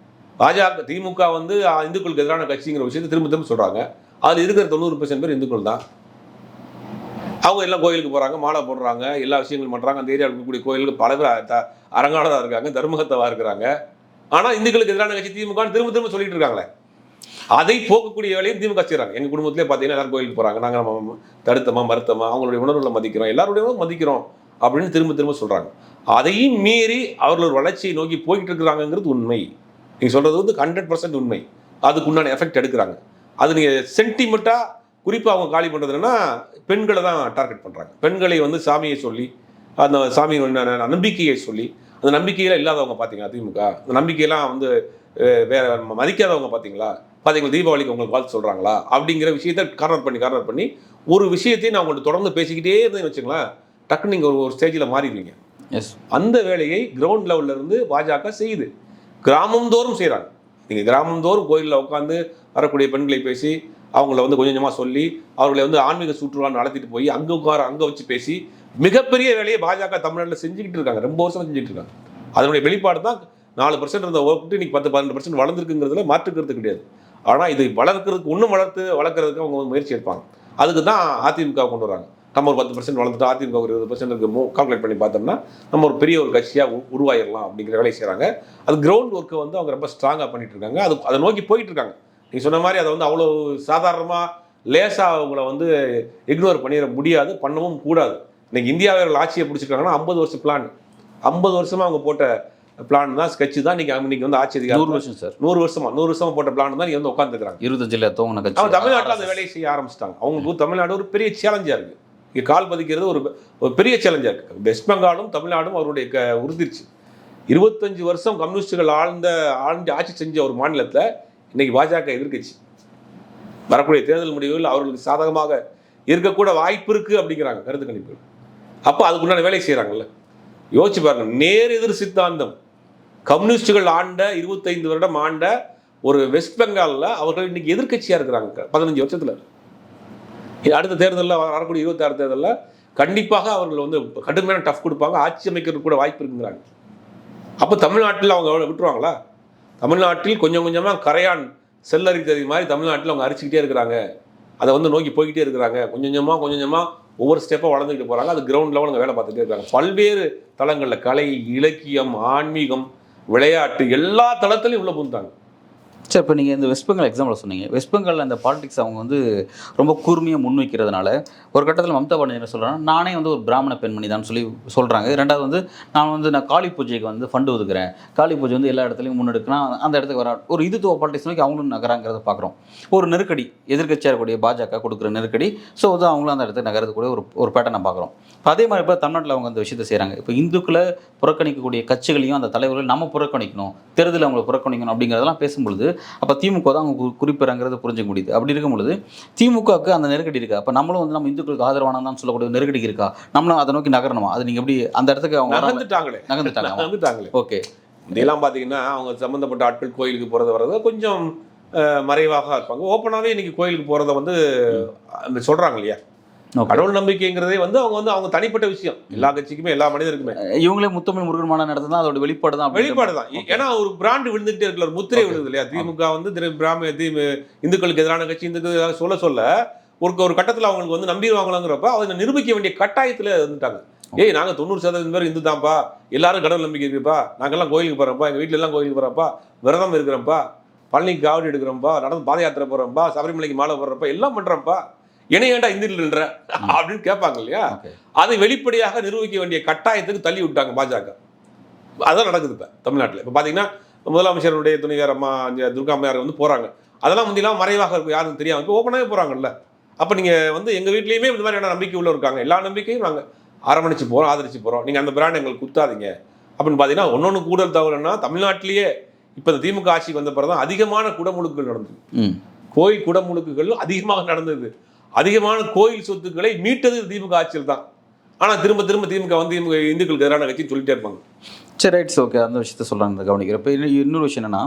பாஜக திமுக வந்து இந்துக்களுக்கு எதிரான கட்சிங்கிற விஷயத்தை திரும்ப திரும்ப சொல்கிறாங்க. அதில் இருக்கிற 90% பேர் இந்துக்கள் தான். அவங்க எல்லாம் கோயிலுக்கு போகிறாங்க, மாலை போடுறாங்க, எல்லா விஷயங்களும் பண்ணுறாங்க. அந்த ஏரியாவில் இருக்கக்கூடிய கோயிலுக்கு பல பேர் அரங்கானதாக இருக்காங்க, தர்மகத்தவாக இருக்கிறாங்க. ஆனால் இந்துக்களுக்கு எதிரான கட்சி திமுக திரும்ப திரும்ப சொல்லிட்டு இருக்காங்களே, அதை போக்கக்கூடிய வேலையும் திமுக செய்கிறாங்க. எங்கள் குடும்பத்திலே பார்த்தீங்கன்னா எல்லாரும் கோயிலுக்கு போகிறாங்க, நாங்கள் நம்ம தடுத்தமா மறுத்தமா அவங்களுடைய உணர்வுகளை மதிக்கிறோம், எல்லாருடைய உணர்வு மதிக்கிறோம் அப்படின்னு திரும்ப திரும்ப சொல்கிறாங்க. அதையும் மீறி அவர்கள் ஒரு வளர்ச்சியை நோக்கி போய்கிட்டு இருக்கிறாங்கிறது உண்மை. நீங்கள் சொல்கிறது வந்து 100% உண்மை. அதுக்கு உண்டான எஃபெக்ட் எடுக்கிறாங்க. அது நீங்கள் சென்டிமெண்ட்டாக குறிப்பாக அவங்க காலி பண்ணுறதுன்னா பெண்களை தான் டார்கெட் பண்ணுறாங்க. பெண்களை வந்து சாமியை சொல்லி, அந்த சாமியின் நம்பிக்கையை சொல்லி, அந்த நம்பிக்கையில் இல்லாதவங்க பார்த்தீங்களா திமுக, அந்த நம்பிக்கையெல்லாம் வந்து வேற மதிக்காதவங்க பார்த்தீங்களா தீபாவளிக்கு உங்களுக்கு வாழ்த்து சொல்கிறாங்களா அப்படிங்கிற விஷயத்தை கார்னர் பண்ணி ஒரு விஷயத்தையும் நான் உங்கள்கிட்ட தொடர்ந்து பேசிக்கிட்டே இருந்தேன்னு வச்சுங்களேன், டக்குன்னு நீங்கள் ஒரு ஸ்டேஜில் மாறிடுவீங்க. எஸ், அந்த வேலையை கிரவுண்ட் லெவலில் இருந்து பாஜக செய்யுது. கிராமம் தோறும் செய்கிறாங்க. நீங்கள் கிராமம் தோறும் கோயிலில் உட்காந்து வரக்கூடிய பெண்களை பேசி அவங்கள வந்து கொஞ்சம் கொஞ்சமாக சொல்லி அவர்களை வந்து ஆன்மீக சுற்றுலா நடத்திட்டு போய் அங்கே வச்சு பேசி மிகப்பெரிய வேலையை பாஜக தமிழ்நாட்டில் செஞ்சுக்கிட்டு இருக்காங்க. ரொம்ப வருஷம் செஞ்சுட்டு இருக்காங்க. அதனுடைய வெளிப்பாடு தான் 4% இருந்த ஓட்டு இன்னைக்கு 10-12% வளர்ந்துருக்குங்கிறதுல மாற்றுக்கிறது கிடையாது. ஆனால் இதை வளர்க்கறதுக்கு இன்னும் வளர்க்குறதுக்கு அவங்க முயற்சி எடுப்பாங்க. அதுக்கு தான் அதிமுக கொண்டு வராங்க. நம்ம ஒரு 10% வளர்ந்துட்டு அதிமுக ஒரு 20% கால்குலேட் பண்ணி பார்த்தோம்னா நம்ம ஒரு பெரிய ஒரு கட்சியாக உருவாயிடலாம் அப்படிங்கிற வேலையை செய்கிறாங்க. அது கிரவுண்ட் ஒர்க்கை வந்து அவங்க ரொம்ப ஸ்ட்ராங்காக பண்ணிட்டு இருக்காங்க. அதை நோக்கி போயிட்டு இருக்காங்க. நீங்கள் சொன்ன மாதிரி அதை வந்து அவ்வளோ சாதாரணமாக லேசாக அவங்கள வந்து இக்னோர் பண்ணிட முடியாது, பண்ணவும் கூடாது. இன்னைக்கு இந்தியாவில் ஆட்சியை பிடிச்சிருக்காங்கன்னா 50 வருஷம் பிளான், 50 வருஷமாக அவங்க போட்ட பிளான் தான், ஸ்கெட்ச் தான் இன்னைக்கு வந்து ஆட்சி அதிகாரம் 100 வருஷம் சார், 100 வருஷமா போட்ட பிளான் தான் நீங்க வந்து உட்காந்துருக்காங்க. 25 தோங்கின கட்சி. அவங்க தமிழ்நாட்டில் அந்த வேலையை செய்ய ஆரம்பிச்சிட்டாங்க. அவங்களுக்கு தமிழ்நாடு ஒரு பெரிய சேலஞ்சாக இருக்குது. இங்கே கால் பதிக்கிறது ஒரு பெரிய சேலஞ்சாக இருக்குது. வெஸ்ட் பெங்காலும் தமிழ்நாடும் அவருடைய உறுதிச்சு. 25 வருஷம் கம்யூனிஸ்டுகள் ஆழ்ந்து ஆட்சி செஞ்ச ஒரு மாநிலத்தில் இன்னைக்கு பாஜக எதிர்க்கட்சி. வரக்கூடிய தேர்தல் முடிவுகள் அவர்களுக்கு சாதகமாக இருக்கக்கூட வாய்ப்பு இருக்குது அப்படிங்கிறாங்க கருத்து கணிப்புகள். அப்போ அதுக்குண்டான வேலை செய்கிறாங்கல்ல, யோசிச்சு பாருங்க. நேர் எதிர் சித்தாந்தம் கம்யூனிஸ்டுகள் ஆண்ட 25 வருடம் ஆண்ட ஒரு வெஸ்ட் பெங்காலில் அவர்கள் இன்னைக்கு எதிர்கட்சியாக இருக்கிறாங்க 15 வருஷத்தில். அடுத்த தேர்தலில் வரக்கூடிய 26 தேர்தலில் கண்டிப்பாக அவர்கள் வந்து கடுமையான டஃப் கொடுப்பாங்க, ஆட்சி அமைக்கிறதுக்கு கூட வாய்ப்பு இருக்குங்கிறாங்க. அப்போ தமிழ்நாட்டில் அவங்க விட்டுருவாங்களா? தமிழ்நாட்டில் கொஞ்சம் கொஞ்சமாக கரையான் செல்லரித்தது மாதிரி தமிழ்நாட்டில் அவங்க அரிச்சிக்கிட்டே இருக்கிறாங்க. அதை வந்து நோக்கி போய்கிட்டே இருக்கிறாங்க. கொஞ்சம் கொஞ்சமாக ஒவ்வொரு ஸ்டெப்பாக வளர்ந்துக்கிட்டு போகிறாங்க. அது கிரவுண்ட் லெவல் அவங்க வேலை பார்த்துட்டே இருக்காங்க. பல்வேறு தளங்களில் கலை, இலக்கியம், ஆன்மீகம், விளையாட்டு எல்லா தளத்திலையும் உள்ள புகுந்தாங்க. சரி, இப்போ நீங்கள் இந்த வெஸ்ட் பெங்கால் எக்ஸாம்பிள் சொன்னீங்க. வெஸ்ட் பெங்காலில் அந்த பாலிடிக்ஸ் அவங்க வந்து ரொம்ப கூர்மையாக முன்வைக்கிறதுனால ஒரு கட்டத்தில் மம்தா பானர்ஜி என்ன சொல்கிறாங்க, நானே வந்து ஒரு பிராமண பெண்மணி தான் சொல்லி சொல்கிறாங்க. ரெண்டாவது வந்து நான் காளி பூஜைக்கு வந்து ஃபண்டு ஒதுக்குறேன், காளி பூஜை வந்து எல்லா இடத்துலையும் முன்னெடுக்கணும், அந்த இடத்துக்கு வர ஒரு இந்துத்துவ பாலிடிக்ஸ் நோக்கி அவங்களும் நகராங்கிறத பார்க்குறோம். ஒரு நெருக்கடி, எதிர்க்கட்சியாக இருக்கக்கூடிய பாஜக கொடுக்குற நெருக்கடி, ஸோ வந்து அவங்களும் அந்த இடத்துக்கு நகரத்துக்கூடிய ஒரு பேட்டர்னை பார்க்குறோம். இப்போ அதே மாதிரி இப்போ தமிழ்நாட்டில் அவங்க அந்த விஷயத்தை செய்கிறாங்க. இப்போ இந்துக்களை புறக்கணிக்கக்கூடிய கட்சிகளையும் அந்த தலைவர்கள் நம்ம புறக்கணிக்கணும், தேர்தலில் அவங்களை புறக்கணிக்கணும் அப்படிங்கிறதெல்லாம் பேசும்பொழுது அப்போ திமுக தான் அவங்க குறிப்பிடங்கிறத புரிஞ்சுக்க முடியுது. அப்படி இருக்கும் பொழுது திமுகவுக்கு அந்த நெருக்கடி இருக்கா? அப்போ நம்மளும் வந்து நம்ம இந்துக்களுக்கு ஆதரவானதான் சொல்லக்கூடிய நெருக்கடி இருக்கா? நம்மளும் அதை நோக்கி நகரணுமா? அது நீங்கள் எப்படி அந்த இடத்துக்கு அவங்க நகர்ந்துட்டாங்களே. ஓகே, இதெல்லாம் பார்த்தீங்கன்னா அவங்க சம்மந்தப்பட்ட ஆட்கள் கோயிலுக்கு போகிறது வர்றது கொஞ்சம் மறைவாக இருப்பாங்க. ஓப்பனாகவே இன்னைக்கு கோயிலுக்கு போகிறத வந்து அந்த சொல்கிறாங்க இல்லையா, கடவுள் நம்பிக்கைங்கிறதே வந்து அவங்க தனிப்பட்ட விஷயம். எல்லா கட்சிக்குமே எல்லா மனிதருக்குமே இவங்களே முத்தமிழ் முருகன் மாநாடு நடத்தினா அதோட வெளிப்பாடு தான். ஏன்னா ஒரு பிராண்டு விழுந்துகிட்டே இருக்கல, ஒரு முத்திரை விழுது இல்லையா. திமுக வந்து இந்துக்களுக்கு எதிரான கட்சி, இந்துக்களுக்கு சொல்ல ஒரு கட்டத்தில் அவங்களுக்கு வந்து நம்பிடுவாங்களாங்கிறப்ப அவங்க நிரூபிக்க வேண்டிய கட்டாயத்தில் வந்துட்டாங்க. ஏய், நாங்கள் 90% பேர் இந்து தான்ப்பா, எல்லாரும் கடவுள் நம்பிக்கை இருக்குப்பா, நாங்கள்லாம் கோயிலுக்கு போகிறோம்ப்பா, எங்கள் வீட்டில எல்லாம் கோயிலுக்கு போகிறப்பா, விரதம் இருக்கிறோம்ப்பா, பழனிக்கு காவடி எடுக்கிறோம்ப்பா, நடந்து பாத யாத்திரை போகிறோம்ப்பா, சபரிமலைக்கு மாலை போடுறப்பா, எல்லாம் பண்ணுறோம்ப்பா, ஏன்டா இந்துன்ற அப்படின்னு கேட்பாங்க இல்லையா. அதை வெளிப்படையாக நிரூபிக்க வேண்டிய கட்டாயத்துக்கு தள்ளி விட்டாங்க பாஜக. அதான் நடக்குது இப்போ தமிழ்நாட்டில். இப்போ பார்த்தீங்கன்னா முதலமைச்சருடைய துணைவியார் அம்மா துர்கா அம்மையார் வந்து போகிறாங்க. அதெல்லாம் முந்திலாம் மறைவாக இருக்கும், யாருக்கும் தெரியாமல். இப்போ ஓப்பனாகவே போகிறாங்கல்ல. அப்போ நீங்கள் வந்து எங்கள் வீட்லேயுமே இந்த மாதிரியான நம்பிக்கை உள்ள இருக்காங்க, எல்லா நம்பிக்கையும் நாங்கள் அரவணைச்சு போகிறோம், ஆதரிச்சு போகிறோம், நீங்கள் அந்த பிராண்ட் எங்களுக்கு குத்தாதீங்க அப்படின்னு பார்த்தீங்கன்னா ஒன்னொன்று கூடல் தவறுன்னா தமிழ்நாட்டிலேயே இப்போ இந்த திமுக ஆட்சிக்கு வந்த பிறகு தான் அதிகமான குடமுழுக்குகள் நடந்தது. கோயில் குடமுழுக்குகள் அதிகமாக நடந்தது. அதிகமான கோயில் சொத்துக்களை மீட்டது திமுக ஆட்சியில் தான். ஆனால் திரும்ப திமுக வந்து இந்துக்களுக்கு எதிரான கட்சின்னு சொல்லிட்டே இருப்பாங்க. சரி, ரைட்ஸ், ஓகே, அந்த விஷயத்த சொல்கிறாங்க, கவனிக்கிறேன். இப்போ இன்னொரு விஷயம் என்னென்னா,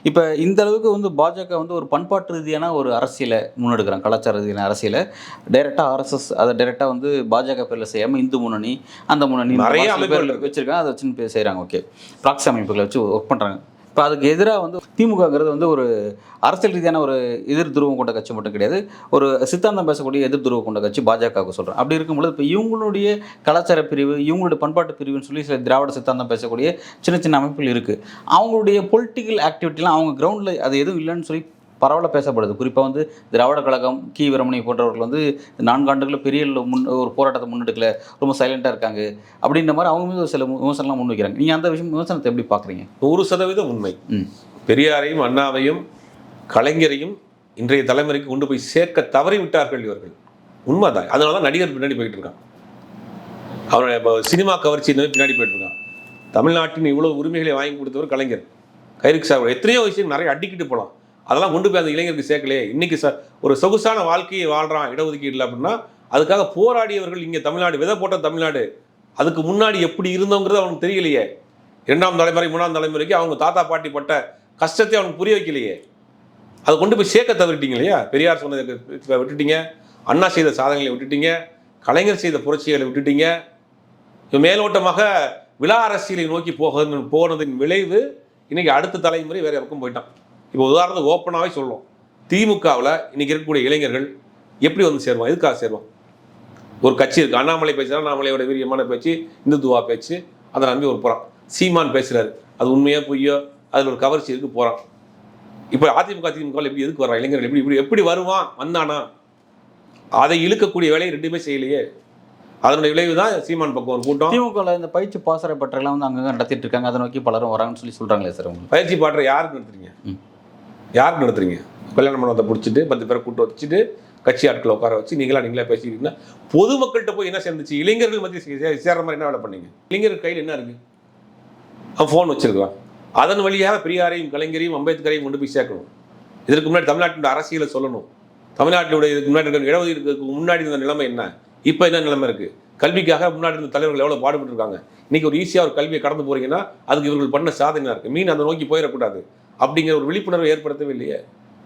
இப்போ இந்த அளவுக்கு வந்து பாஜக வந்து ஒரு பண்பாட்டு ரீதியான ஒரு அரசியலை முன்னெடுக்கிறாங்க, கலாச்சார ரீதியான அரசியலை. டைரெக்டாக ஆர்எஸ்எஸ் அதை டைரெக்டாக வந்து பாஜக பேரில் செய்யாமல் இந்து முன்னணி, அந்த முன்னணி நிறைய அமைப்புகள் வச்சுருக்காங்க, அதை வச்சு செய்கிறாங்க. ஓகே, ப்ராக்ஸி அமைப்புகளை வச்சு ஒர்க் பண்ணுறாங்க. இப்போ அதுக்கு எதிராக வந்து திமுகங்கிறது வந்து ஒரு அரசியல் ரீதியான ஒரு எதிர் துருவம் கொண்ட கட்சி மட்டும் கிடையாது, ஒரு சித்தாந்தம் பேசக்கூடிய எதிர் துருவம் கொண்ட கட்சி பாஜகவுக்கு சொல்கிறேன். அப்படி இருக்கும்பொழுது இப்போ இவங்களுடைய கலாச்சார பிரிவு, இவங்களுடைய பண்பாட்டு பிரிவுன்னு சொல்லி சில திராவிட சித்தாந்தம் பேசக்கூடிய சின்ன அமைப்புகள் இருக்குது. அவங்களுடைய பொலிட்டிக்கல் ஆக்டிவிட்டிலாம் அவங்க கிரவுண்டில் அது எதுவும் இல்லைன்னு சொல்லி பரவலாக பேசப்படுது. குறிப்பாக வந்து திராவிட கழகம், கி வீரமணி போன்றவர்கள் வந்து 4 ஆண்டுகளில் பெரிய ஒரு போராட்டத்தை முன்னெடுக்கல, ரொம்ப சைலண்டாக இருக்காங்க அப்படின்ற மாதிரி அவங்க மீது சில விமர்சனம்லாம் முன்வைக்கிறாங்க. நீங்கள் அந்த விமர்சனத்தை எப்படி பார்க்குறீங்க? 100% உண்மை. பெரியாரையும் அண்ணாவையும் கலைஞரையும் இன்றைய தலைமுறைக்கு கொண்டு போய் சேர்க்க தவறி விட்டார்கள் இவர்கள். உண்மைதான். அதனால தான் நடிகர் பின்னாடி போயிட்டு இருக்கான், அவருடைய சினிமா கவர்ச்சி பின்னாடி போயிட்டு இருக்கான். தமிழ்நாட்டின் இவ்வளோ உரிமைகளை வாங்கி கொடுத்தவர் கலைஞர். கைருக்கு சார் எத்தனையோ விஷயம் நிறைய அடிக்கிட்டு போகலாம், அதெல்லாம் கொண்டு போய் அந்த இளைஞருக்கு சேர்க்கலையே. இன்னைக்கு ஒரு சொகுசான வாழ்க்கையை வாழ்றான் இடஒதுக்கீடு அப்படின்னா அதுக்காக போராடியவர்கள் இங்கே தமிழ்நாடு, விதை போட்ட தமிழ்நாடு. அதுக்கு முன்னாடி எப்படி இருந்தோங்கிறது அவனுக்கு தெரியலையே. 2ஆம் தலைமுறை 3ஆம் தலைமுறைக்கு அவங்க தாத்தா பாட்டி பட்ட கஷ்டத்தை அவனுக்கு புரிய வைக்கலையே. அதை கொண்டு போய் சேர்க்க தவறிட்டீங்க இல்லையா. பெரியார் சொன்னதை விட்டுட்டீங்க, அண்ணா செய்த சாதனைகளை விட்டுட்டீங்க, கலைஞர் செய்த புரட்சிகளை விட்டுட்டீங்க. மேலோட்டமாக விழா அரசியலை நோக்கி போனதின் விளைவு இன்னைக்கு அடுத்த தலைமுறை வேற பக்கம் போயிட்டான். இப்போ உதாரணத்துக்கு ஓப்பனாகவே சொல்லுவோம், திமுகவில் இன்றைக்கி இருக்கக்கூடிய இளைஞர்கள் எப்படி வந்து சேருவான், எதுக்காக சேருவான்? ஒரு கட்சி இருக்குது, அண்ணாமலை பேசுகிறா, அண்ணாமலையோட வீரியமான பேச்சு, இந்துத்துவா பேச்சு, அதை நம்பி ஒரு போகிறான். சீமான் பேசுகிறாரு, அது உண்மையோ பொய்யோ, அதில் ஒரு கவர்ச்சி இருக்குது, போகிறான். இப்போ திமுகவில் எப்படி எதுக்கு வர்றான் இளைஞர்கள், எப்படி வருவான், வந்தானா? அதை இழுக்கக்கூடிய வேலையை ரெண்டுமே செய்யலையே. அதனுடைய விளைவு தான் சீமான் பக்கம் ஒரு கூட்டம். திமுகவில் இந்த பயிற்சி பாசறை பற்றெல்லாம் வந்து அங்கங்கே நடத்திட்டு இருக்காங்க, அதை நோக்கி பலரும் வராங்கன்னு சொல்கிறாங்களே சார். பயிற்சி பாற்ற யாருக்கு நடத்துறீங்க? யாருக்கு நடத்துறீங்க? கல்யாண மண்டபத்தை பிடிச்சிட்டு 10 பேரை கூட்டு வச்சுட்டு கட்சி ஆட்களை உட்கார வச்சு நீங்களே பேசிக்கிட்டீங்கன்னா பொதுமக்கள்கிட்ட போய் என்ன சேர்ந்துச்சு? இளைஞர்கள் மத்திய சேர்ற மாதிரி என்ன வேலை பண்ணீங்க? இளைஞர்கள் கையில் என்ன இருக்குது? அவன் ஃபோன் வச்சிருக்கான். அதன் வழியாக பெரியாரையும் கலைஞரையும் அம்பேத்கரையும் கொண்டு போய் சேர்க்கணும். இதற்கு முன்னாடி தமிழ்நாட்டினுடைய அரசியலை சொல்லணும். தமிழ்நாட்டினுடைய இதுக்கு முன்னாடி இருக்கிற இடஒதுக்கீடுக்கு முன்னாடி இருந்த நிலைமை என்ன, இப்போ என்ன நிலைமை இருக்குது? கல்விக்காக முன்னாடி இருந்த தலைவர்கள் எவ்வளோ பாடுபட்டு இருக்காங்க. இன்றைக்கி ஒரு ஈஸியாக ஒரு கல்வியை கடந்து போகிறீங்கன்னா அதுக்கு இவர்கள் பண்ண சாதனையாக இருக்குது. மீன் அதை நோக்கி போயிடக்கூடாது அப்படிங்கிற ஒரு விழிப்புணர்வை ஏற்படுத்தவே இல்லையே.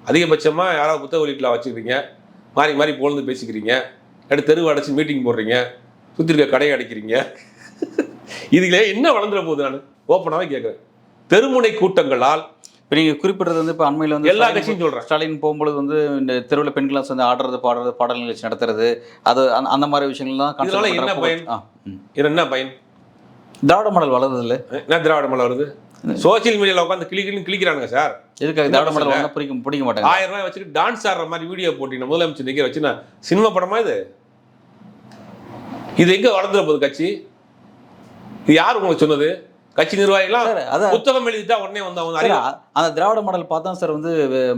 அதிகபட்சமாக யாராவது புத்தக வெளியீட்டில் வச்சுக்கிறீங்க, மாறி பொழுது பேசிக்கிறீங்க, அடுத்து தெருவை அடைச்சி மீட்டிங் போடுறீங்க, சுற்றி இருக்க கடையை அடைக்கிறீங்க. இதுல என்ன வளர்ந்துட போகுது? நான் ஓப்பனாகவே கேட்குறேன். தெருமுனை கூட்டங்களால் இப்போ நீங்கள் குறிப்பிட்றது வந்து இப்போ அண்மையில் வந்து எல்லா கட்சியும் சொல்கிறேன், ஸ்டாலின் போகும்பொழுது வந்து இந்த தெருவில் பெண்களாக வந்து ஆடுறது பாடுறது பாடல் நிகழ்ச்சி நடத்துறது, அது அந்த மாதிரி விஷயங்கள்லாம் இதனால என்ன பயன்? இது என்ன பயன்? திராவிட மாடல் வளருது இல்லை? என்ன திராவிட மாடல் வருது? சோசியல் மீடியாவில் உட்காந்து கிளிக்கிறானுங்க சார். எதுக்காக திராவிட மாடல் ஒழுங்கா பிடிக்க மாட்டாங்க. 1000 ரூபாய் வச்சுட்டு டான்ஸ் ஆடுற மாதிரி வீடியோ போட்டீங்கன்னா முதலமைச்சர் நிற்கிற வச்சு நான் சினிமா படமா இது எங்க வளர்ந்துட போகுது கட்சி? இது யார் உங்களுக்கு சொன்னது? கட்சி நிர்வாகிகளாம் புத்தகம் எழுதிட்டா உடனே வந்து அவங்க அந்த திராவிட மாடல் பார்த்தா சார் வந்து